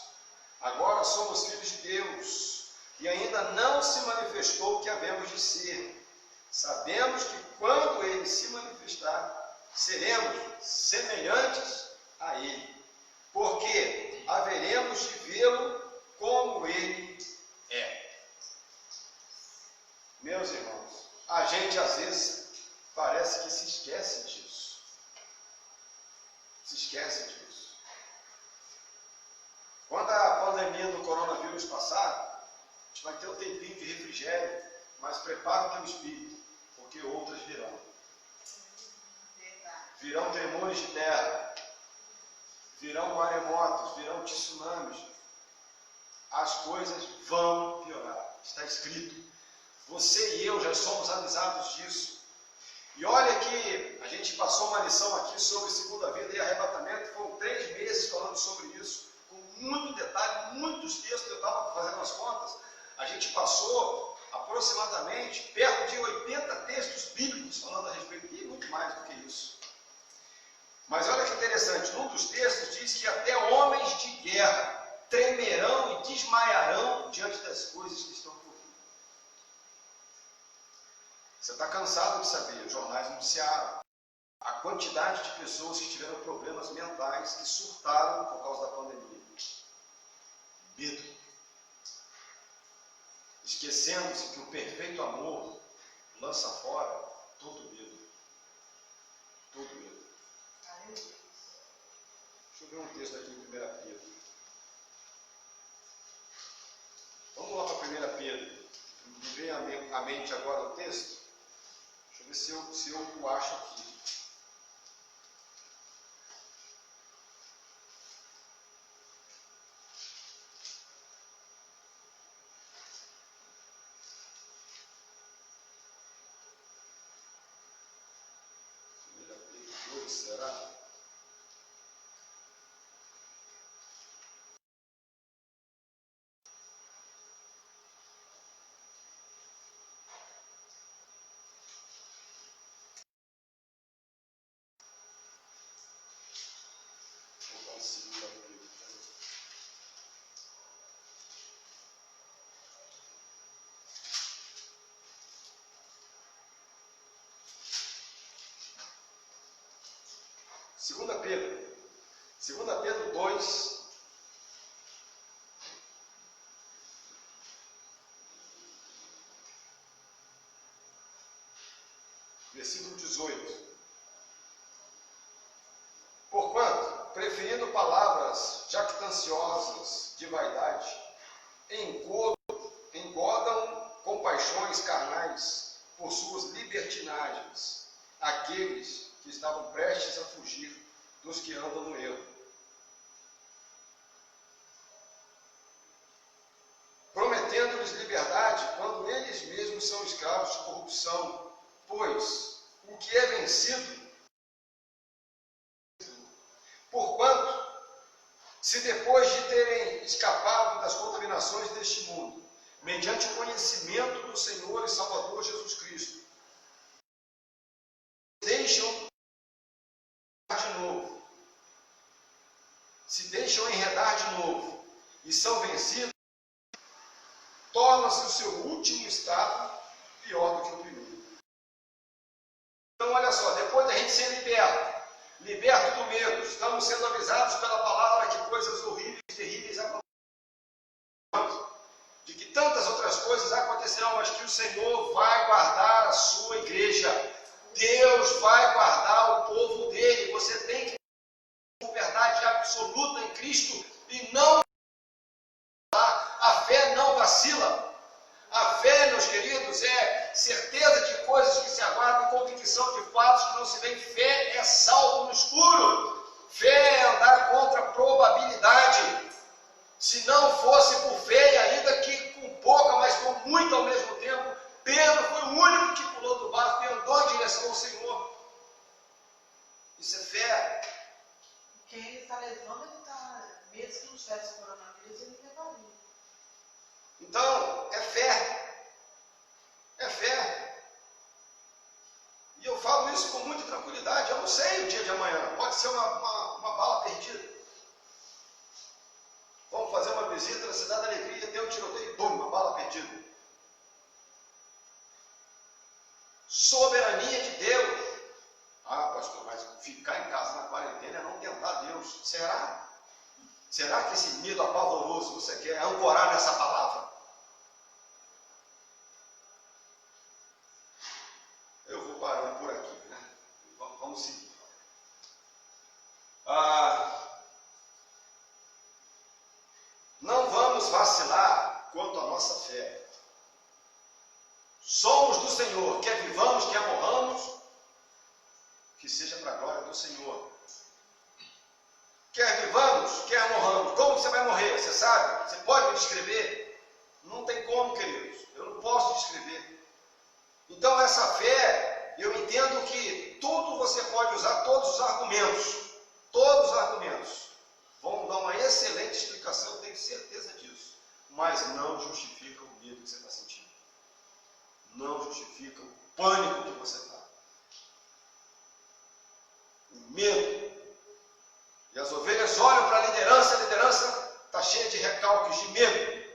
agora somos filhos de Deus, e ainda não se manifestou o que havemos de ser. Sabemos que quando Ele se manifestar, seremos semelhantes a Ele, porque haveremos de vê-lo como Ele é. Meus irmãos, a gente às vezes parece que se esquece disso. Se esquece disso. Quando a pandemia do coronavírus passar, a gente vai ter um tempinho de refrigério, mas prepara o teu espírito, porque outras virão. Virão tremores de terra, virão maremotos, virão tsunamis. As coisas vão piorar. Está escrito. Você e eu já somos avisados disso. E olha que a gente passou uma lição aqui sobre segunda vida e arrebatamento, foram 3 meses falando sobre isso, com muito detalhe, muitos textos, eu estava fazendo as contas, a gente passou aproximadamente perto de 80 textos bíblicos falando a respeito, e muito mais do que isso. Mas olha que interessante, num dos textos diz que até homens de guerra tremerão e desmaiarão diante das coisas que estão por vir. Você está cansado de saber, os jornais noticiaram a quantidade de pessoas que tiveram problemas mentais, que surtaram por causa da pandemia. Medo. Esquecendo-se que o perfeito amor lança fora todo medo. Todo medo. Deixa eu ver um texto aqui em 1 Pedro. Vamos lá para 1 Pedro. Me vem à mente agora o texto. Deixa eu ver se eu o acho aqui. Será? Vou conseguir Pedro. 2 Pedro 2, versículo 18. Porquanto, preferindo palavras jactanciosas de vaidade, engodam com paixões carnais por suas libertinagens aqueles que estavam prestes a fugir dos que andam no erro. Prometendo-lhes liberdade quando eles mesmos são escravos de corrupção, pois o que é vencido, porquanto, se depois de terem escapado das contaminações deste mundo, mediante o conhecimento do Senhor e Salvador Jesus Cristo, se deixam enredar de novo e são vencidos, torna-se o seu último estado pior do que o primeiro. Então, olha só, depois da gente ser liberto do medo, estamos sendo avisados pela palavra que coisas horríveis e terríveis acontecerão, de que tantas outras coisas acontecerão, mas que o Senhor vai guardar a sua igreja. Deus vai guardar o povo dele. Você tem que ter verdade absoluta em Cristo e não a fé não vacila. A fé, meus queridos, é certeza de coisas que se aguardam, convicção de fatos que não se veem. Fé é salto no escuro. Fé é andar contra a probabilidade. Se não fosse por fé, e ainda que com pouca, mas com muita ao mesmo tempo, Pedro foi o único que pulou do barco e andou em direção ao Senhor. Isso é fé. Quem ele está levando, ele está, mesmo que não tivesse coronavírus, ele levaria. Então, é fé. É fé. E eu falo isso com muita tranquilidade. Eu não sei o dia de amanhã. Pode ser uma bala perdida. Vamos fazer uma visita na Cidade da Alegria, deu um tiroteio, bum, uma bala perdida. Soberania de Deus. Ah, pastor, mas ficar em casa na quarentena é não tentar Deus. Será? Será que esse medo apavoroso você quer ancorar nessa palavra? Eu vou parando por aqui, né? Vamos seguir. Não vamos vacilar quanto à nossa fé. Somos do Senhor, quer vivamos, quer morramos, que seja para a glória do Senhor. Quer vivamos, quer morramos. Como você vai morrer? Você sabe? Você pode me descrever? Não tem como, queridos. Eu não posso descrever. Então, essa fé, eu entendo que tudo você pode usar, todos os argumentos vão dar uma excelente explicação, eu tenho certeza disso. Mas não justifica o medo que você está sentindo. Não justifica o pânico que você está. O medo. E as ovelhas olham para a liderança está cheia de recalques, de medo.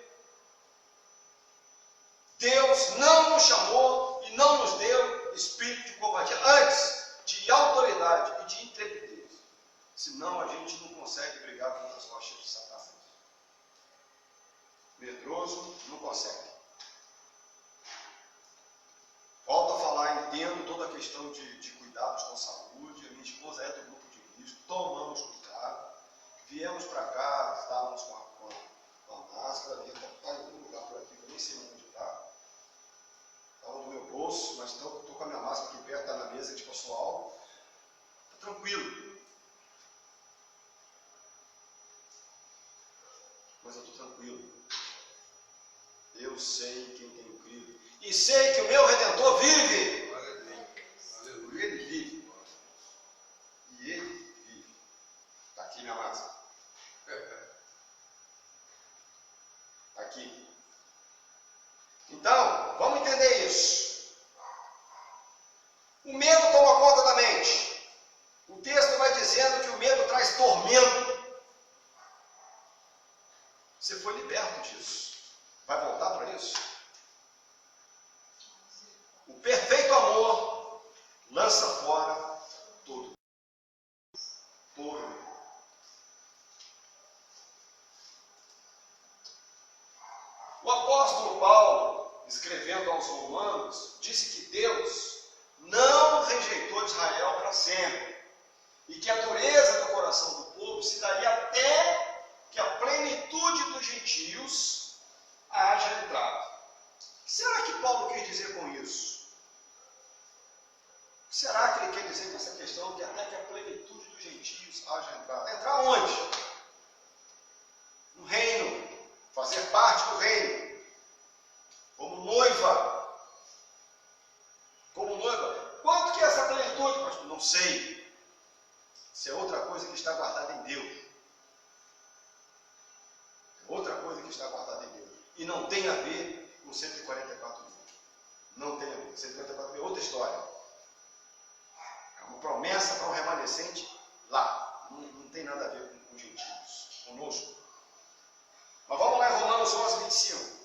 Deus não nos chamou e não nos deu espírito de covardia, antes de autoridade e de intrepidez. Senão a gente não consegue brigar contra as rochas de Satanás. Medroso não consegue. Volto a falar, entendo toda a questão de cuidados com saúde. A minha esposa é do grupo de risco, tomamos cuidado. Viemos para cá, estávamos com a máscara, está em algum lugar por aqui, eu nem sei onde está. Estava no meu bolso, mas estou com a minha máscara aqui perto, está na mesa de pessoal. Está tranquilo. Mas eu estou tranquilo. Eu sei quem tenho crido. E sei que o meu Redentor vive. Aleluia. Ele vive. E ele vive. Está aqui minha máscara. Está aqui. Então, vamos entender isso. O medo toma conta da mente. O texto vai dizendo que o medo traz tormento. Você foi liberto disso. Vai voltar para isso? O perfeito amor lança fora todo apóstolo Paulo, escrevendo aos Romanos, disse que Deus não rejeitou Israel para sempre, e que a dureza do coração do povo se daria até que a plenitude dos gentios haja entrado. O que será que Paulo quis dizer com isso? O que será que ele quer dizer com essa questão de até que a plenitude dos gentios haja entrado? Entrar onde? No reino, fazer parte do reino, como noiva. Como noiva. Quanto que é essa plenitude, pastor? Não sei. Isso é outra coisa que está guardada em Deus. Outra coisa que está guardada em Deus. E não tem a ver com 144 mil. Não tem a ver. 144 mil é outra história. É uma promessa para um remanescente lá. Não tem nada a ver com os gentios. Conosco. Mas vamos lá em Romanos 11, 25.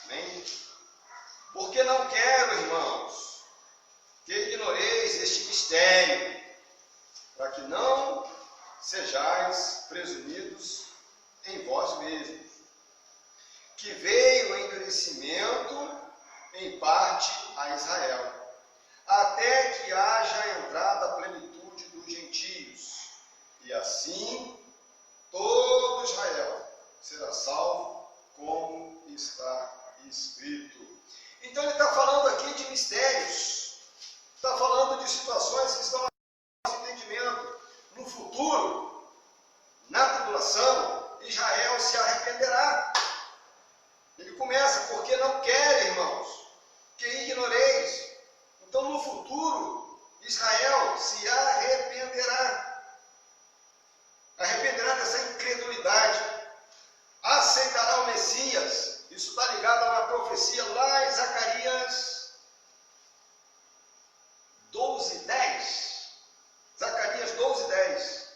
Amém? Porque não quero, irmãos, que ignoreis este mistério, para que não sejais presumidos em vós mesmos, que veio o endurecimento em parte a Israel, até que haja entrada a plenitude dos gentios, e assim todo Israel será salvo, como está escrito. Então ele está falando aqui de mistérios, está falando de situações que estão no nosso entendimento. No futuro, na tribulação, Israel se arrependerá. Ele começa, porque não quer, irmãos, que ignoreis. Então no futuro, Israel se arrependerá. Arrependerá dessa incredulidade. Aceitará o Messias. Isso está ligado a uma profecia lá em Zacarias 12, 10. Zacarias 12, 10.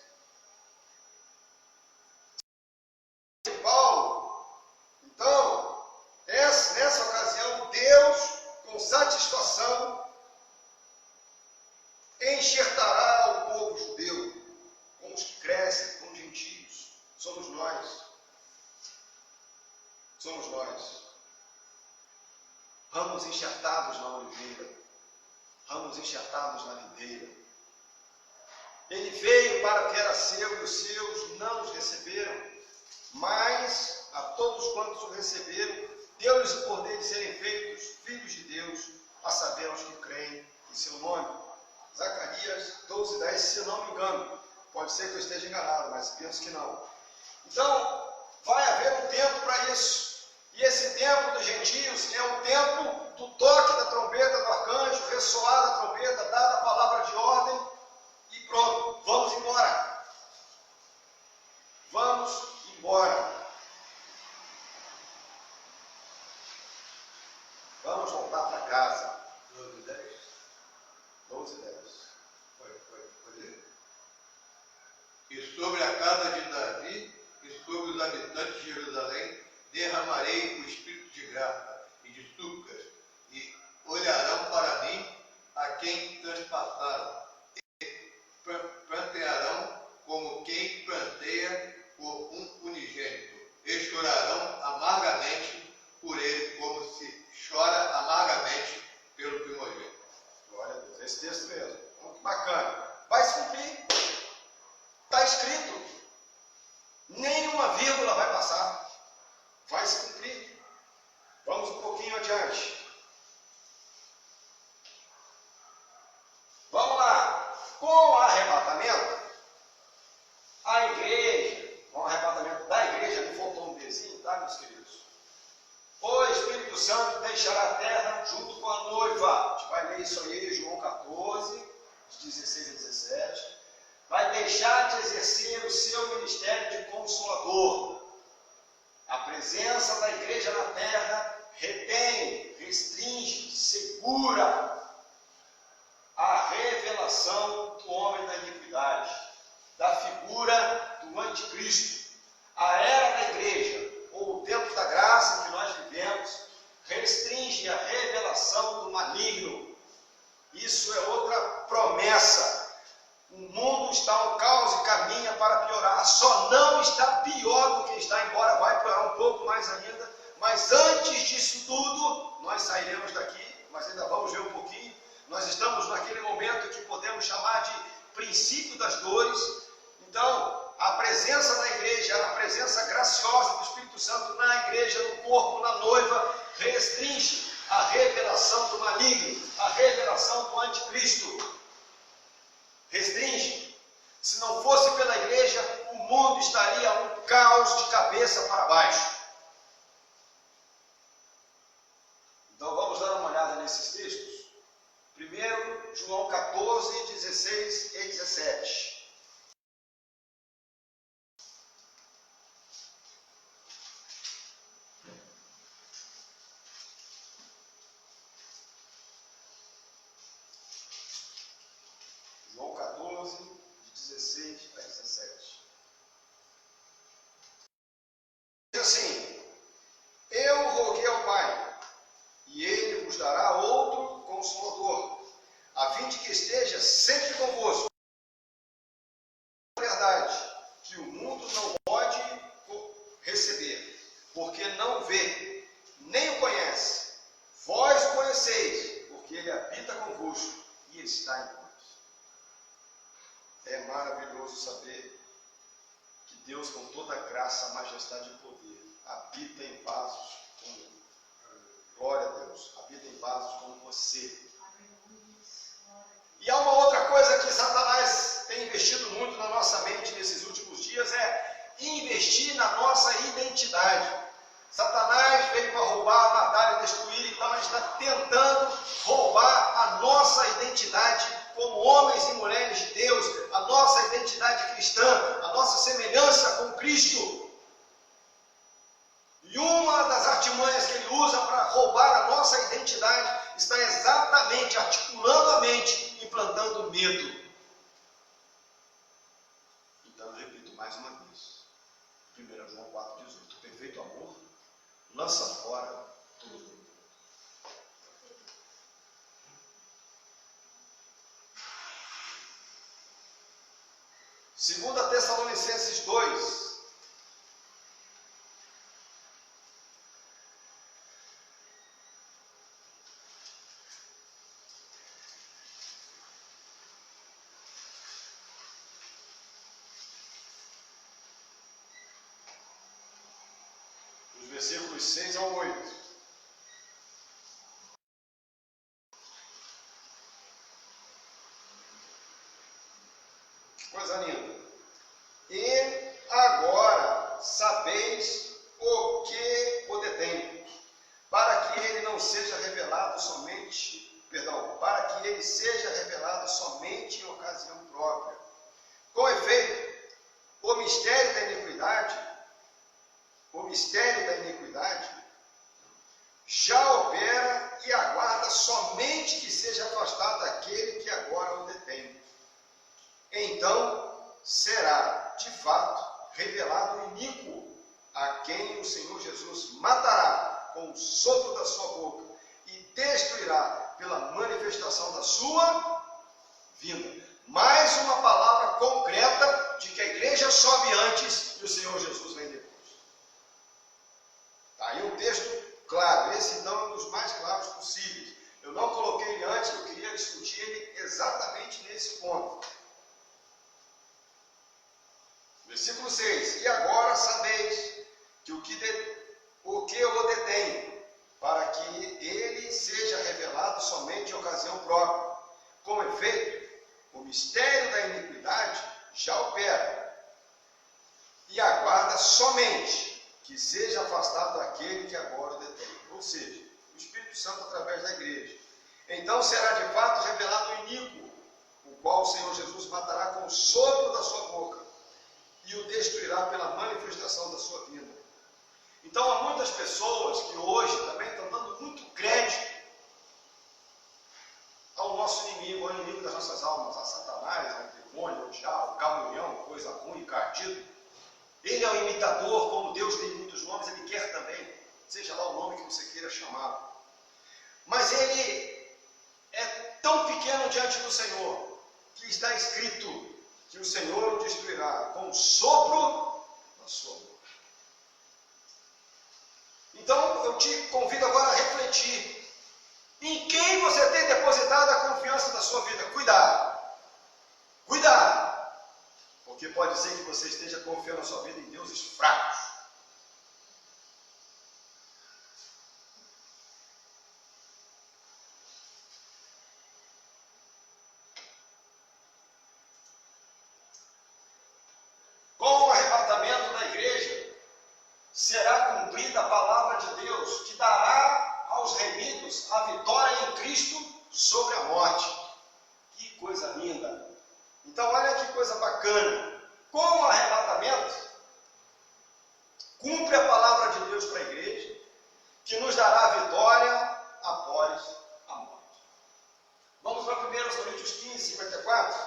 Paulo, então, nessa ocasião, Deus, com satisfação, enxertará o povo judeu com os que crescem, com os gentios. Somos nós. Somos nós. Ramos enxertados na oliveira, ramos enxertados na videira. Ele veio para o que era seu e os seus não os receberam, mas a todos quantos o receberam, deu-lhes o poder de serem feitos filhos de Deus, a saber, aos que creem em seu nome. Zacarias 12, 10, se eu não me engano. Pode ser que eu esteja enganado, mas penso que não. Então, vai haver um tempo para isso. E esse tempo dos gentios é o tempo do toque da trombeta do arcanjo, ressoar da trombeta, dada a palavra de ordem, e pronto, vamos embora. Vamos embora. Vamos voltar para casa. 12, 10. 12, 10. Pode ler. E sobre a casa de Davi e sobre os habitantes de Jerusalém derramarei o espírito de graça e de súplicas, e olharão para mim a quem transpassaram, e prantearão como quem pranteia por um unigênito, e chorarão amargamente por ele, como se chora amargamente pelo primogênito. Glória a Deus, esse texto mesmo. Muito bacana. Vai se cumprir. Está escrito. Nenhuma vírgula vai passar. Vai se cumprir. Vamos um pouquinho adiante. Vamos lá. Com o arrebatamento, a igreja, com o arrebatamento da igreja, ali faltou um desenho, tá, meus queridos? O Espírito Santo deixará a terra junto com a noiva. A gente vai ler isso aí, João 14, de 16 a 17. Vai deixar de exercer o seu ministério de consolador. A presença da igreja na terra retém, restringe, segura a revelação do homem da iniquidade, da figura do anticristo. A era da igreja, ou o tempo da graça em que nós vivemos, restringe a revelação do maligno. Isso é outra promessa. O mundo está um caos e caminha para piorar. Só não está pior do que está, embora vai piorar um pouco mais ainda. Mas antes disso tudo, nós sairemos daqui, mas ainda vamos ver um pouquinho. Nós estamos naquele momento que podemos chamar de princípio das dores. Então, a presença da igreja, a presença graciosa do Espírito Santo na igreja, no corpo, na noiva, restringe a revelação do maligno, a revelação do anticristo. Restringe. Se não fosse pela igreja, o mundo estaria um caos de cabeça para baixo. Então vamos dar uma olhada nesses textos. Primeiro, João 14, 16 e 17. João 14, de 16 a 17. Diz assim: Eu roguei ao Pai, e Ele vos dará outro Consolador, a fim de que esteja sempre convosco. A verdade, que o mundo não pode receber, porque não vê, nem o conhece. Vós o conheceis, porque Ele habita convosco e está em vós. É maravilhoso saber que Deus, com toda a graça, majestade e poder, habita em vasos como eu. Glória a Deus, habita em vasos como você. E há uma outra coisa que Satanás tem investido muito na nossa mente nesses últimos dias, é investir na nossa identidade. Satanás veio para roubar, matar e destruir, então ele está tentando roubar a nossa identidade como homens e mulheres de Deus, a nossa identidade cristã, a nossa semelhança com Cristo. E uma das artimanhas que ele usa para roubar a nossa identidade está exatamente articulando a mente, implantando medo. Então eu repito mais uma vez. 1 João 4,18. O perfeito amor lança fora todo medo. Segunda Tessalonicenses 2. Versículos 6 ao 8. Que coisa linda. E agora sabeis o que o detém, para que ele não seja revelado somente, para que ele seja revelado somente em ocasião própria. Com efeito, o mistério da iniquidade já opera e aguarda somente que seja afastado aquele que agora o detém. Então será, de fato, revelado o iníquo, a quem o Senhor Jesus matará com o sopro da sua boca e destruirá pela manifestação da sua vinda. Mais uma palavra concreta de que a igreja sobe antes e o Senhor Jesus vem depois. Está aí um texto claro, esse então é um dos mais claros possíveis. Eu não coloquei ele antes, eu queria discutir ele exatamente nesse ponto. Versículo 6. E agora sabeis que o que o detém, para que ele seja revelado somente em ocasião própria. Com efeito, o mistério da iniquidade já opera e aguarda somente que seja afastado aquele que agora o detém, ou seja, o Espírito Santo através da igreja. Então será de fato revelado o iníquo, o qual o Senhor Jesus matará com o sopro da sua boca e o destruirá pela manifestação da sua vinda. Então há muitas pessoas que hoje também estão dando muito crédito ao nosso inimigo, ao inimigo das nossas almas, a Satanás, ao demônio, ao diabo, camunhão, coisa ruim, cardido. Ele é um imitador, como Deus tem muitos nomes, ele quer também, seja lá o nome que você queira chamar. Mas ele é tão pequeno diante do Senhor, que está escrito que o Senhor o destruirá com o sopro da sua boca. Então eu te convido agora a refletir. Em quem você tem depositado a confiança da sua vida? Cuidado! Cuidado! Porque pode ser que você esteja confiando a sua vida em deuses fracos. Com o arrebatamento da igreja, será cumprida a palavra de Deus, que dará aos remidos a vitória em Cristo sobre a morte. Que coisa linda! Então olha que coisa bacana. Com o arrebatamento, cumpre a palavra de Deus para a igreja, que nos dará a vitória após a morte. Vamos para 1 Coríntios 15, 54.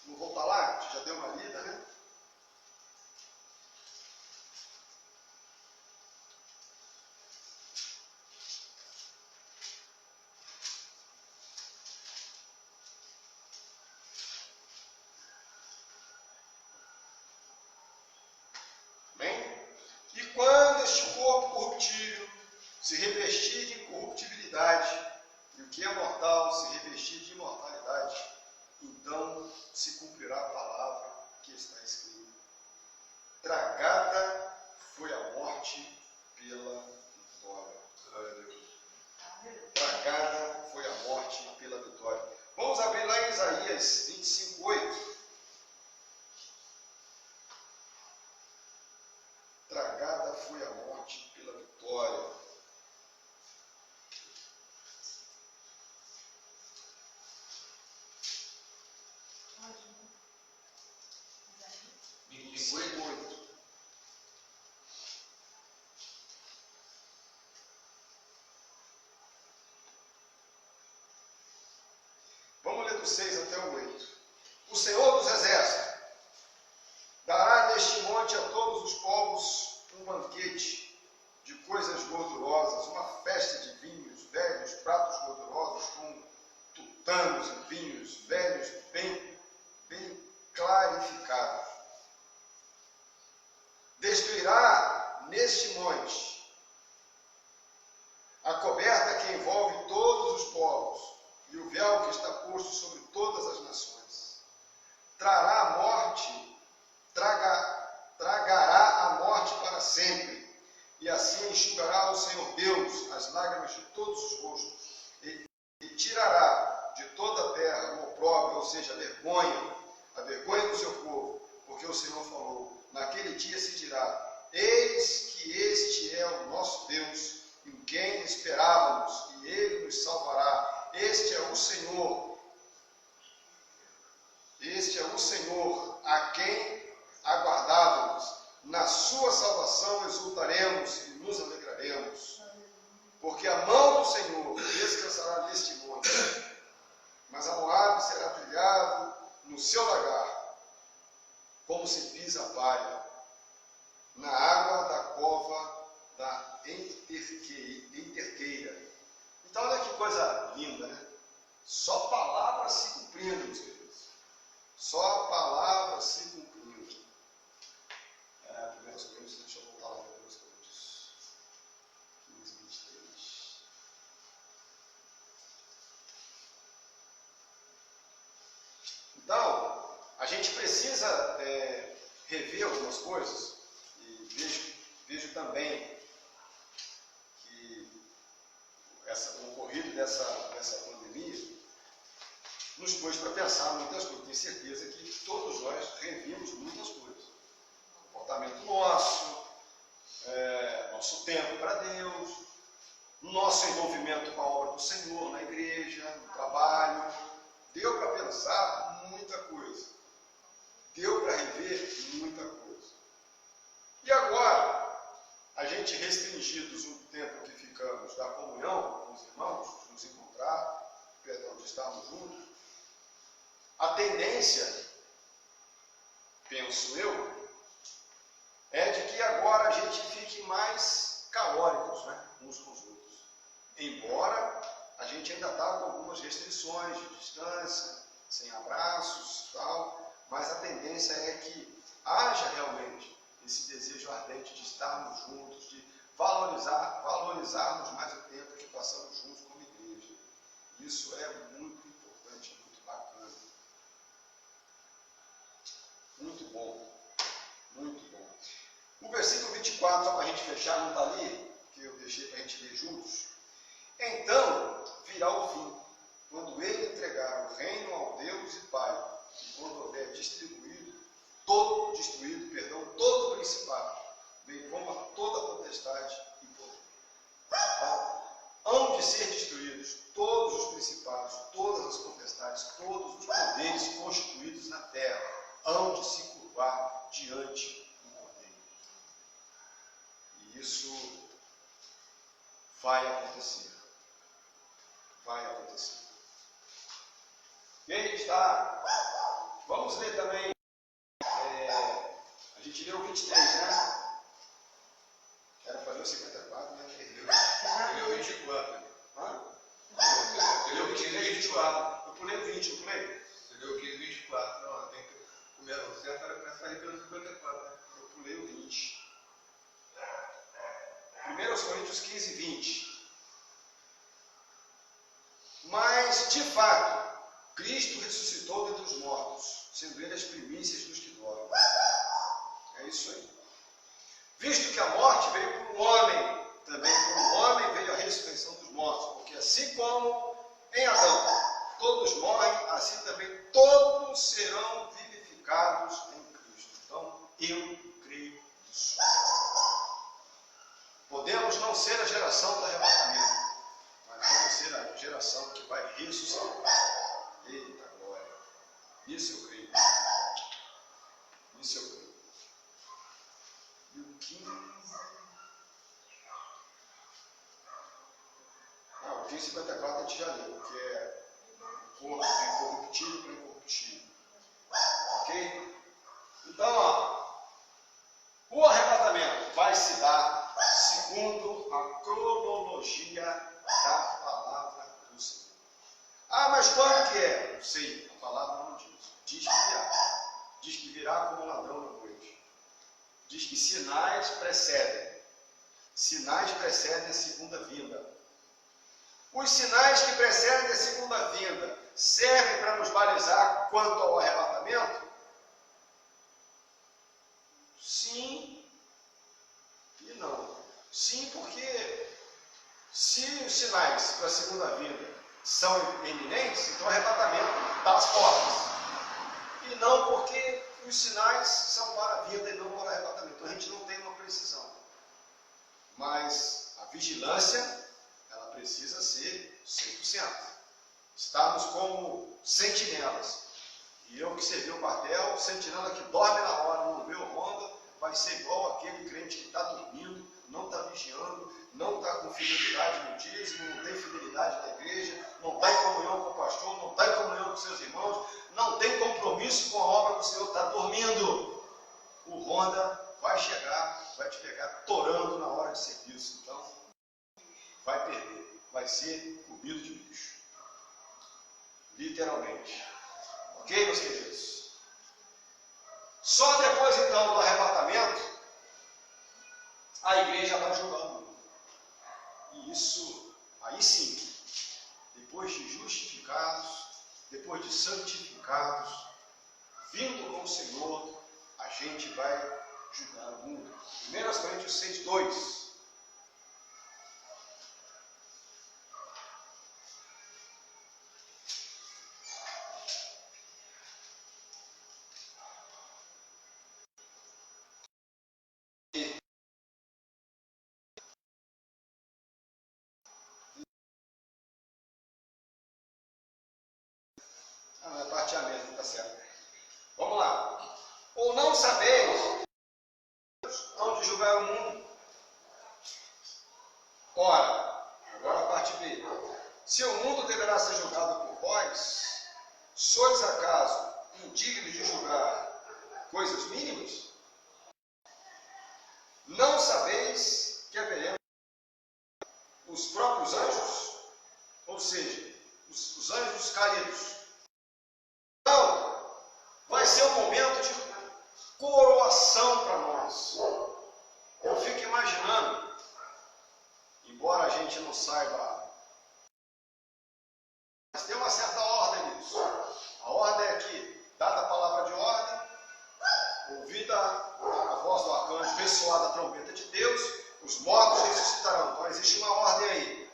Vamos voltar lá, já deu uma lida, né? E quando este corpo corruptível se revestir de incorruptibilidade, e o que é mortal se revestir de imortalidade, então se cumprirá a palavra que está escrita. Tragada foi a morte pela vitória. Tragada foi a morte pela vitória. Vamos abrir lá em Isaías 25:8. Tragada foi a morte pela vitória. Vamos ler do 6 até o 8. O Senhor dos Exércitos dará neste monte a todos os povos um banquete de coisas gordurosas, uma festa de vinhos velhos, pratos gordurosos com tutanos e vinhos velhos bem clarificados. Destruirá neste monte a coberta que envolve todos os povos e o véu que está posto sobre todas as nações. Trará a morte, tragará a morte para sempre, e assim enxugará o Senhor Deus as lágrimas de todos os rostos, e tirará de toda a terra o opróbrio, ou seja, a vergonha do seu povo, porque o Senhor falou, naquele dia se dirá, eis que este é o nosso Deus, em quem esperávamos, e ele nos salvará. Este é o Senhor a quem aguardávamos. Na sua salvação exultaremos e nos alegraremos. Porque a mão do Senhor descansará neste monte, mas a Moabe será trilhado no seu lagar, como se pisa a palha, na água da cova da enterqueira. Então olha que coisa linda, né? Só palavra se cumprindo, meus queridos. Só palavra se cumprindo. 1 Coríntios, deixa eu voltar lá para 1 Coríntios 15, 23. Então, a gente precisa rever algumas coisas, e vejo também que o ocorrido dessa pandemia nos pôs para pensar muitas coisas. Tenho certeza que todos nós revimos muitas coisas. Comportamento nosso, nosso tempo para Deus, nosso envolvimento com a obra do Senhor na igreja, no trabalho. Deu para pensar muita coisa. Deu para rever muita coisa. E agora, a gente restringidos o tempo que ficamos da comunhão com os irmãos, de nos encontrar, de estarmos juntos, a tendência, penso eu, é de que agora a gente fique mais calóricos, né, uns com os outros. Embora a gente ainda está com algumas restrições de distância, sem abraços e tal, mas a tendência é que haja realmente esse desejo ardente de estarmos juntos, de valorizarmos mais o tempo que passamos juntos como igreja. Isso é muito importante, muito bacana. Muito bom, muito bom. O versículo 24, só para a gente fechar, não está ali, que eu deixei para a gente ler juntos. Então virá o fim, quando ele entregar o reino ao Deus e Pai, e quando houver destruído todo o principado, bem como a toda a potestade e poder. Hão de ser destruídos todos os principados, todas as potestades, todos os poderes constituídos na terra, hão de se curvar diante do Cordeiro. E isso vai acontecer. Vai acontecer. Quem está? Vamos ler também. A gente leu o 23, né? Era para ler o 54, né? Leu o 24. Hã? Eu leu o 15 e 24. Eu pulei o 20, eu pulei. Você leu o 15 e 24. Não, tem que comer o certo, era começar ali pelo 54, né? Eu pulei o 20. 1 Coríntios 15 e 20. Mas, de fato, Cristo ressuscitou dentre os mortos, sendo ele as primícias dos que dormem. É isso aí. Visto que a morte veio por um homem, também por um homem veio a ressurreição dos mortos, porque assim como em Adão todos morrem, assim também todos serão vivificados em Cristo. Então, eu creio nisso. Podemos não ser a geração do arrebatamento, mas vamos ser a geração que vai ressuscitar. Eita glória! Nisso eu creio. Nisso eu creio. E o 15... o 1554 a gente já leu, que é o corpo de incorruptível para incorruptível. Ok? Então, o arrebatamento vai se dar segundo a cronologia da palavra do Senhor. Mas quando que é? Não sei, a palavra não diz. Diz que virá. Diz que virá como ladrão na noite. Diz que sinais precedem. Sinais precedem a segunda vinda. Os sinais que precedem a segunda vinda servem para nos balizar quanto ao arrebatamento? Sim e não. Sim, porque se os sinais para a segunda vinda são eminentes, então o arrebatamento dá as portas. E não porque os sinais são para a vinda e não para o arrebatamento. Então a gente não tem uma precisão. Mas a vigilância, ela precisa ser 100%. Estamos como sentinelas. E eu que servi o quartel, sentinela que dorme na hora, não vê o ronda, vai ser igual aquele crente que está dormindo, não está vigiando, não está com fidelidade no dízimo, não tem fidelidade na igreja, não está em comunhão com o pastor, não está em comunhão com seus irmãos, não tem compromisso com a obra que o Senhor, está dormindo. O ronda vai chegar, vai te pegar torando na hora de serviço. Então, vai perder, vai ser comido de bicho. Literalmente. Ok, meus queridos? Só depois então do arrebatamento, a igreja vai julgar o mundo. E isso, aí sim, depois de justificados, depois de santificados, vindo com o Senhor, a gente vai julgar o mundo. 1 Coríntios 6, 2. Não, é parte A mesmo, tá certo. Vamos lá. Ou não sabeis onde julgar o mundo? Ora, agora a parte B. Se o mundo deverá ser julgado por vós, sois acaso indignos de julgar coisas mínimas? não sabeis que haveremos os próprios anjos? Ou seja, os anjos caídos. Então, vai ser um momento de coroação para nós. Eu fico imaginando, embora a gente não saiba, mas tem uma certa ordem nisso. A ordem é que, dada a palavra de ordem, ouvida a voz do arcanjo, ressoada a trombeta de Deus, os mortos ressuscitarão. Então existe uma ordem aí.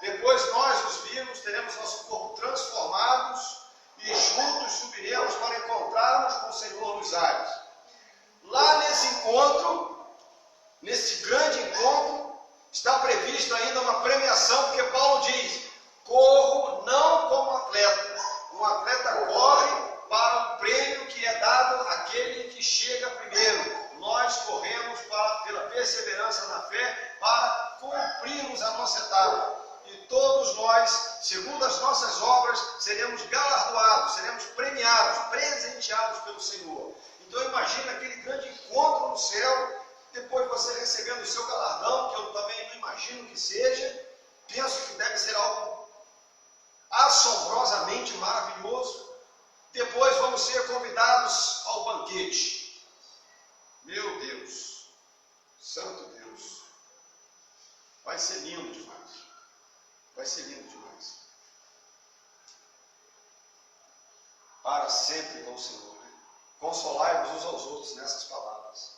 Depois nós, os vivos, teremos nosso corpo transformados e juntos subiremos para encontrarmos com o Senhor nos ares. Lá nesse encontro, nesse grande encontro, está prevista ainda uma premiação, porque Paulo diz: corro não como atleta. Um atleta corre para um prêmio que é dado àquele que chega primeiro. Nós corremos pela perseverança na fé para cumprirmos a nossa etapa. E todos nós, segundo as nossas obras, seremos galardoados, seremos premiados, presenteados pelo Senhor. Então imagina aquele grande encontro no céu, depois você recebendo o seu galardão, que eu também não imagino que seja. Penso que deve ser algo assombrosamente maravilhoso. Depois vamos ser convidados ao banquete. Meu Deus, santo Deus, vai ser lindo demais. Vai ser lindo demais. Para sempre com o Senhor. Né? Consolai-vos uns aos outros nessas palavras.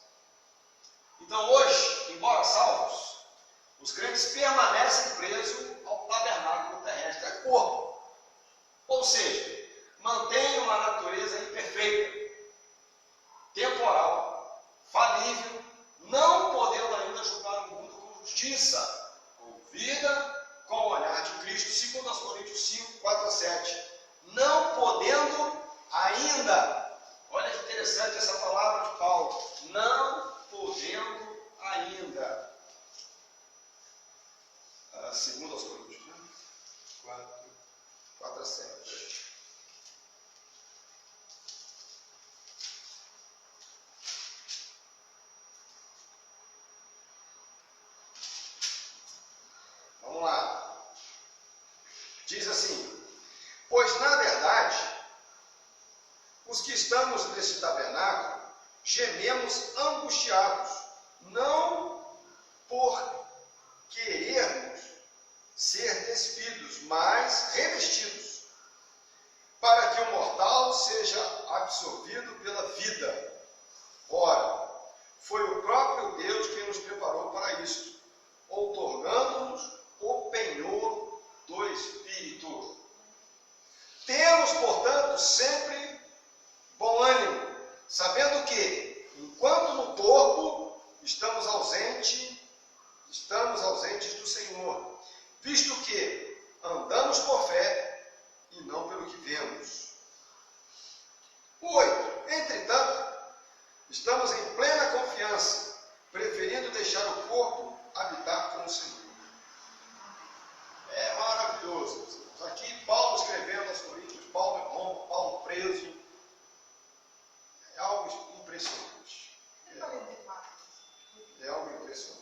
Então hoje, embora salvos, os crentes permanecem presos ao tabernáculo terrestre, é corpo. Ou seja, mantêm uma natureza imperfeita, temporal, falível, não podendo ainda julgar o mundo com justiça, com vida, com o olhar de Cristo, segundo aos Coríntios 5, 4 a 7. Não podendo ainda, olha que interessante essa palavra de Paulo, não podendo ainda, segundo aos Coríntios, né? 4 a 7. Vamos lá. Diz assim: pois na verdade, os que estamos nesse tabernáculo, gememos angustiados, não por querermos ser despidos, mas revestidos, para que o mortal seja absorvido pela vida. Ora, foi o próprio Deus quem nos preparou para isto, outorgando-nos o penhor do Espírito. Temos, portanto, sempre bom ânimo, sabendo que, enquanto no corpo estamos ausentes do Senhor, visto que andamos por fé e não pelo que vemos. 8. Entretanto, estamos em plena confiança, preferindo deixar o corpo habitar com o Senhor. É maravilhoso. Aqui Paulo escrevendo aos Coríntios, Paulo em Roma, Paulo preso. É algo impressionante. É algo impressionante.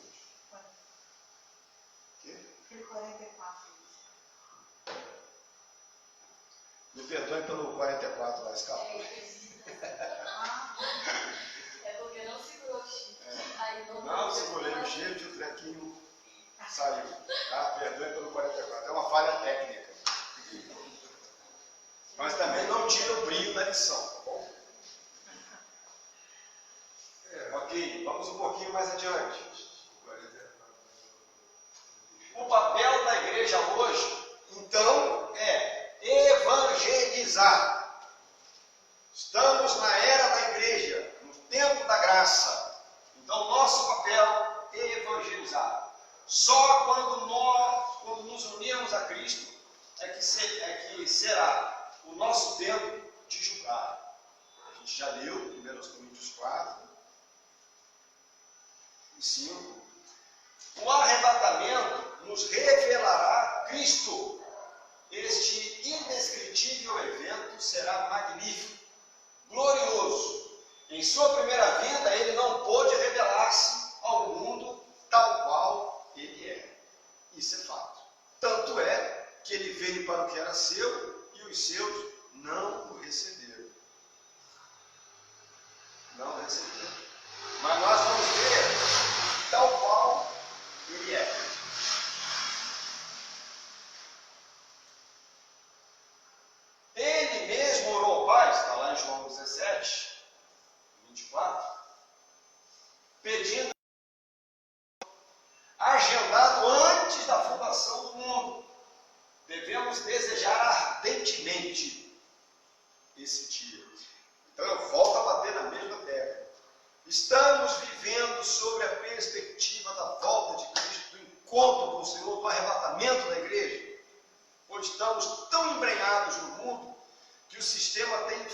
Aquele 44. Me perdoe pelo 44 lá, escapou. É porque não segurou o chip. Aí Não, segurei o chip e o trequinho saiu. Tá? Perdoe pelo 44. É uma falha técnica. Mas também não tira o brilho da lição, tá bom? Ok, vamos um pouquinho mais adiante. O papel da igreja hoje, então, é evangelizar. Estamos na era da igreja, no tempo da graça. Então, nosso papel é evangelizar. Só quando nos unirmos a Cristo é que será o nosso tempo de julgar. A gente já leu 1 Coríntios 4 e 5. O arrebatamento nos revelará Cristo. Este indescritível evento será magnífico, glorioso. Em sua primeira vinda, ele não pôde revelar-se ao mundo tal qual ele é. Isso é fato. Tanto é que ele veio para o que era seu e os seus não o receberam. Não o receberam. Mas nós vamos ver tal qual ele é. Ele mesmo orou ao Pai, está lá em João 17, 24, pedindo, agendado antes da fundação do mundo. Devemos desejar ardentemente esse dia. Então eu volto a bater na mesma tecla. Estamos vivendo sobre a perspectiva da volta de Cristo, do encontro com o Senhor, do arrebatamento da igreja. Ou estamos tão embrenhados no mundo que o sistema tem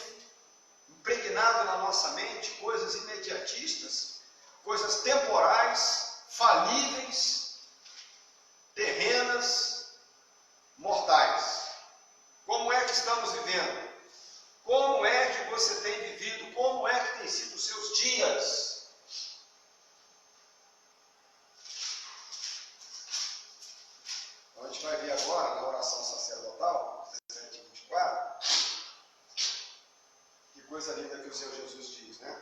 impregnado na nossa mente coisas imediatistas, coisas temporais, falíveis, terrenas, mortais. Como é que estamos vivendo? Como é que você tem vivido? Como é que tem sido os seus dias? A gente vai ver agora na oração sacerdotal, 17 e 24, que coisa linda que o Senhor Jesus diz, né?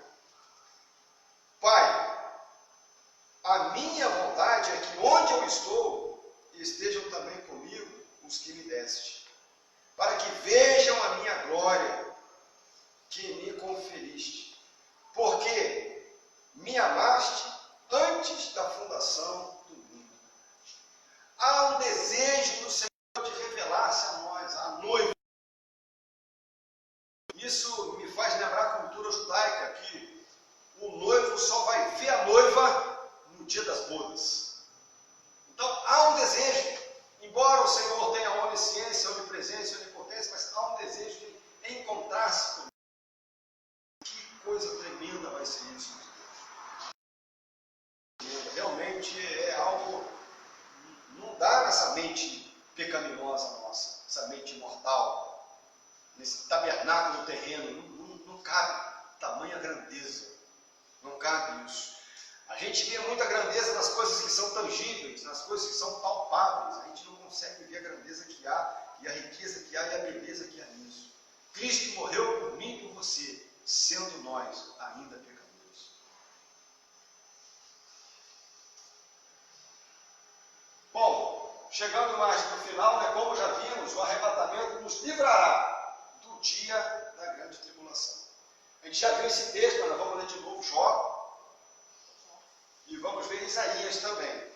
Pai, a minha vontade é que onde eu estou, estejam também comigo os que me deste, para que vejam a minha glória, que me conferiste, porque me amaste antes da fundação do mundo. Há um desejo do Senhor de revelar-se a nós, a noiva. Isso me faz lembrar a cultura judaica, que o noivo só vai ver a noiva no dia das bodas. Então há um desejo, embora o Senhor tenha onisciência, onipresença e onipotência, mas há um desejo de encontrar-se com Deus. Que coisa tremenda vai ser isso, meu Deus. Realmente é algo, não dá nessa mente pecaminosa nossa, essa mente mortal, nesse tabernáculo terreno, não cabe tamanha grandeza, não cabe isso. A gente vê muita grandeza nas coisas que são tangíveis, nas coisas que são palpáveis, a gente não consegue ver a grandeza que há, e a riqueza que há, e a beleza que há nisso. Cristo morreu por mim e por você, sendo nós ainda pecadores. Bom, chegando mais para o final, né, como já vimos, o arrebatamento nos livrará do dia da grande tribulação. A gente já viu esse texto, mas nós vamos ler de novo Jó, e vamos ver Isaías também.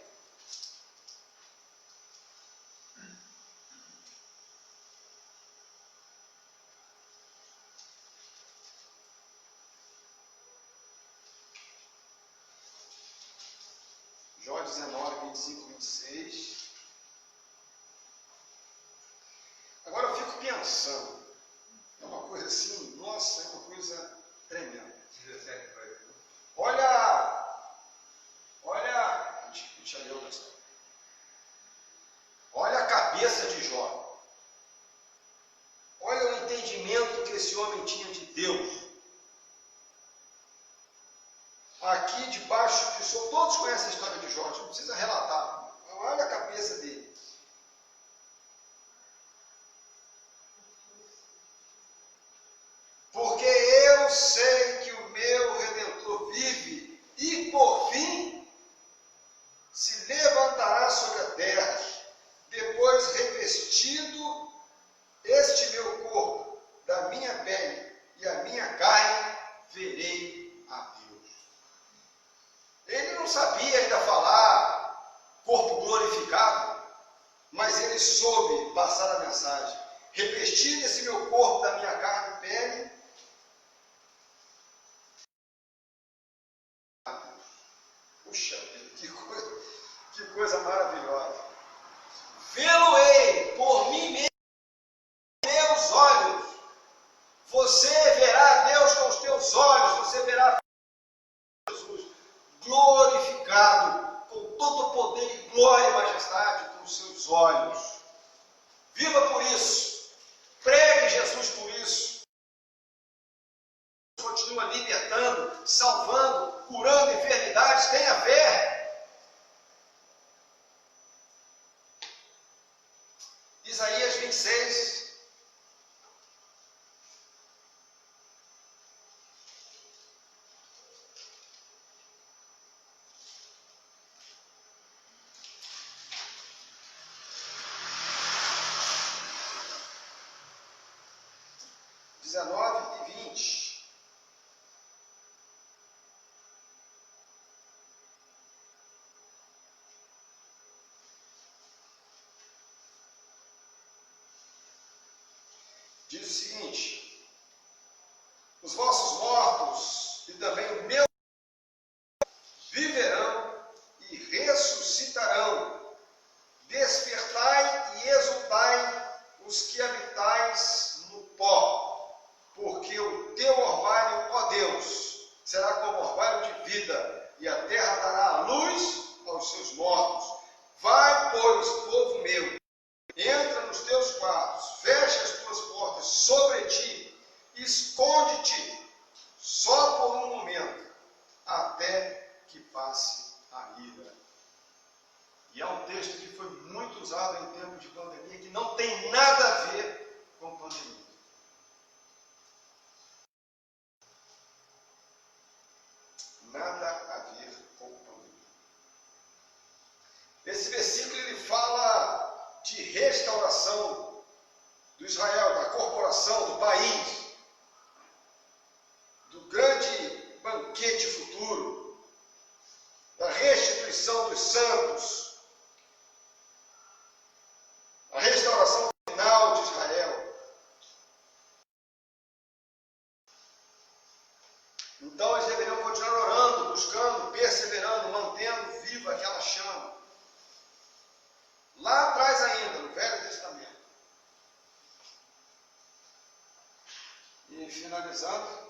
Jó 19, 25, 26. Agora eu fico pensando, é uma coisa assim, nossa, é uma coisa tremenda. 17, vai. Olha a cabeça de Jó. Olha o entendimento que esse homem tinha de Deus. Aqui debaixo de Jó, todos conhecem a história de Jó, não precisa relatar. Olha a cabeça dele. Porque eu sei que o meu Redentor vive e por fim se levantará sobre a terra, depois revestido este meu corpo da minha pele e a minha carne, verei a Deus. Ele não sabia ainda falar corpo glorificado, mas ele soube passar a mensagem. Revestido esse meu corpo da minha carne e pele, puxa vida, que coisa maravilhosa. Vê-lo-ei por mim mesmo, meus olhos. Você verá Deus com os teus olhos, você verá Jesus glorificado, com todo o poder e glória e majestade com os seus olhos. Viva por isso, pregue Jesus por isso. Continua libertando, libertando, salvando, curando enfermidades. Tenha fé. Isaías 26. e 20. Diz o seguinte: os vossos mortos e também o meu viverão e ressuscitarão. Despertai e exultai, os que habitais no pó, porque o teu orvalho, ó Deus, será como orvalho de vida, e a terra dará a luz aos seus mortos. Vai, pois, povo meu, entra nos teus quartos, fecha as tuas portas sobre ti, esconde-te só por um momento, até que passe a ira. E é um texto que foi muito usado em tempos de pandemia, que não tem nada a ver com pandemia. Nada a ver com pandemia. Esse versículo ele fala de restauração do Israel, da corporação, do país, do grande banquete futuro, da restituição dos santos, a restauração final de Israel. Então eles deveriam continuar orando, buscando, perseverando, mantendo viva aquela chama. Lá atrás ainda, no Velho Testamento. E finalizando,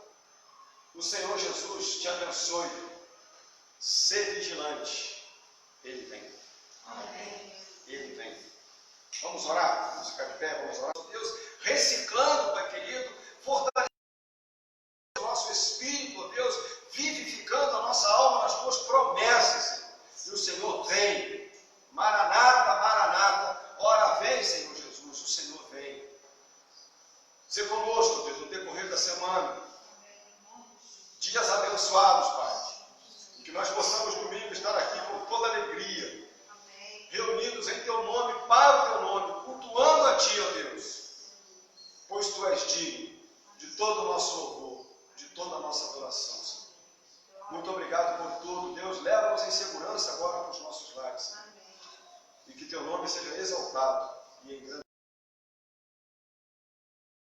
o Senhor Jesus te abençoe. Ser vigilante. Ele vem. Amém. Ele vem. Vamos orar? Vamos ficar de pé, vamos orar. Deus, reciclando, Pai querido, fortalecendo o nosso espírito, ó Deus, vivificando a nossa alma nas tuas promessas, Senhor. E o Senhor vem. Maranata, Maranata. Ora vem, Senhor Jesus, o Senhor vem. Ser conosco, Deus, no decorrer da semana. Dias abençoados, Pai. E que nós possamos domingo estar aqui com toda alegria. Reunidos em teu nome, para o teu nome, cultuando a ti, ó Deus, pois tu és digno de todo o nosso louvor, de toda a nossa adoração, Senhor. Muito obrigado por tudo, Deus. Leva-nos em segurança agora para os nossos lares, Senhor. E que teu nome seja exaltado e engrandecido.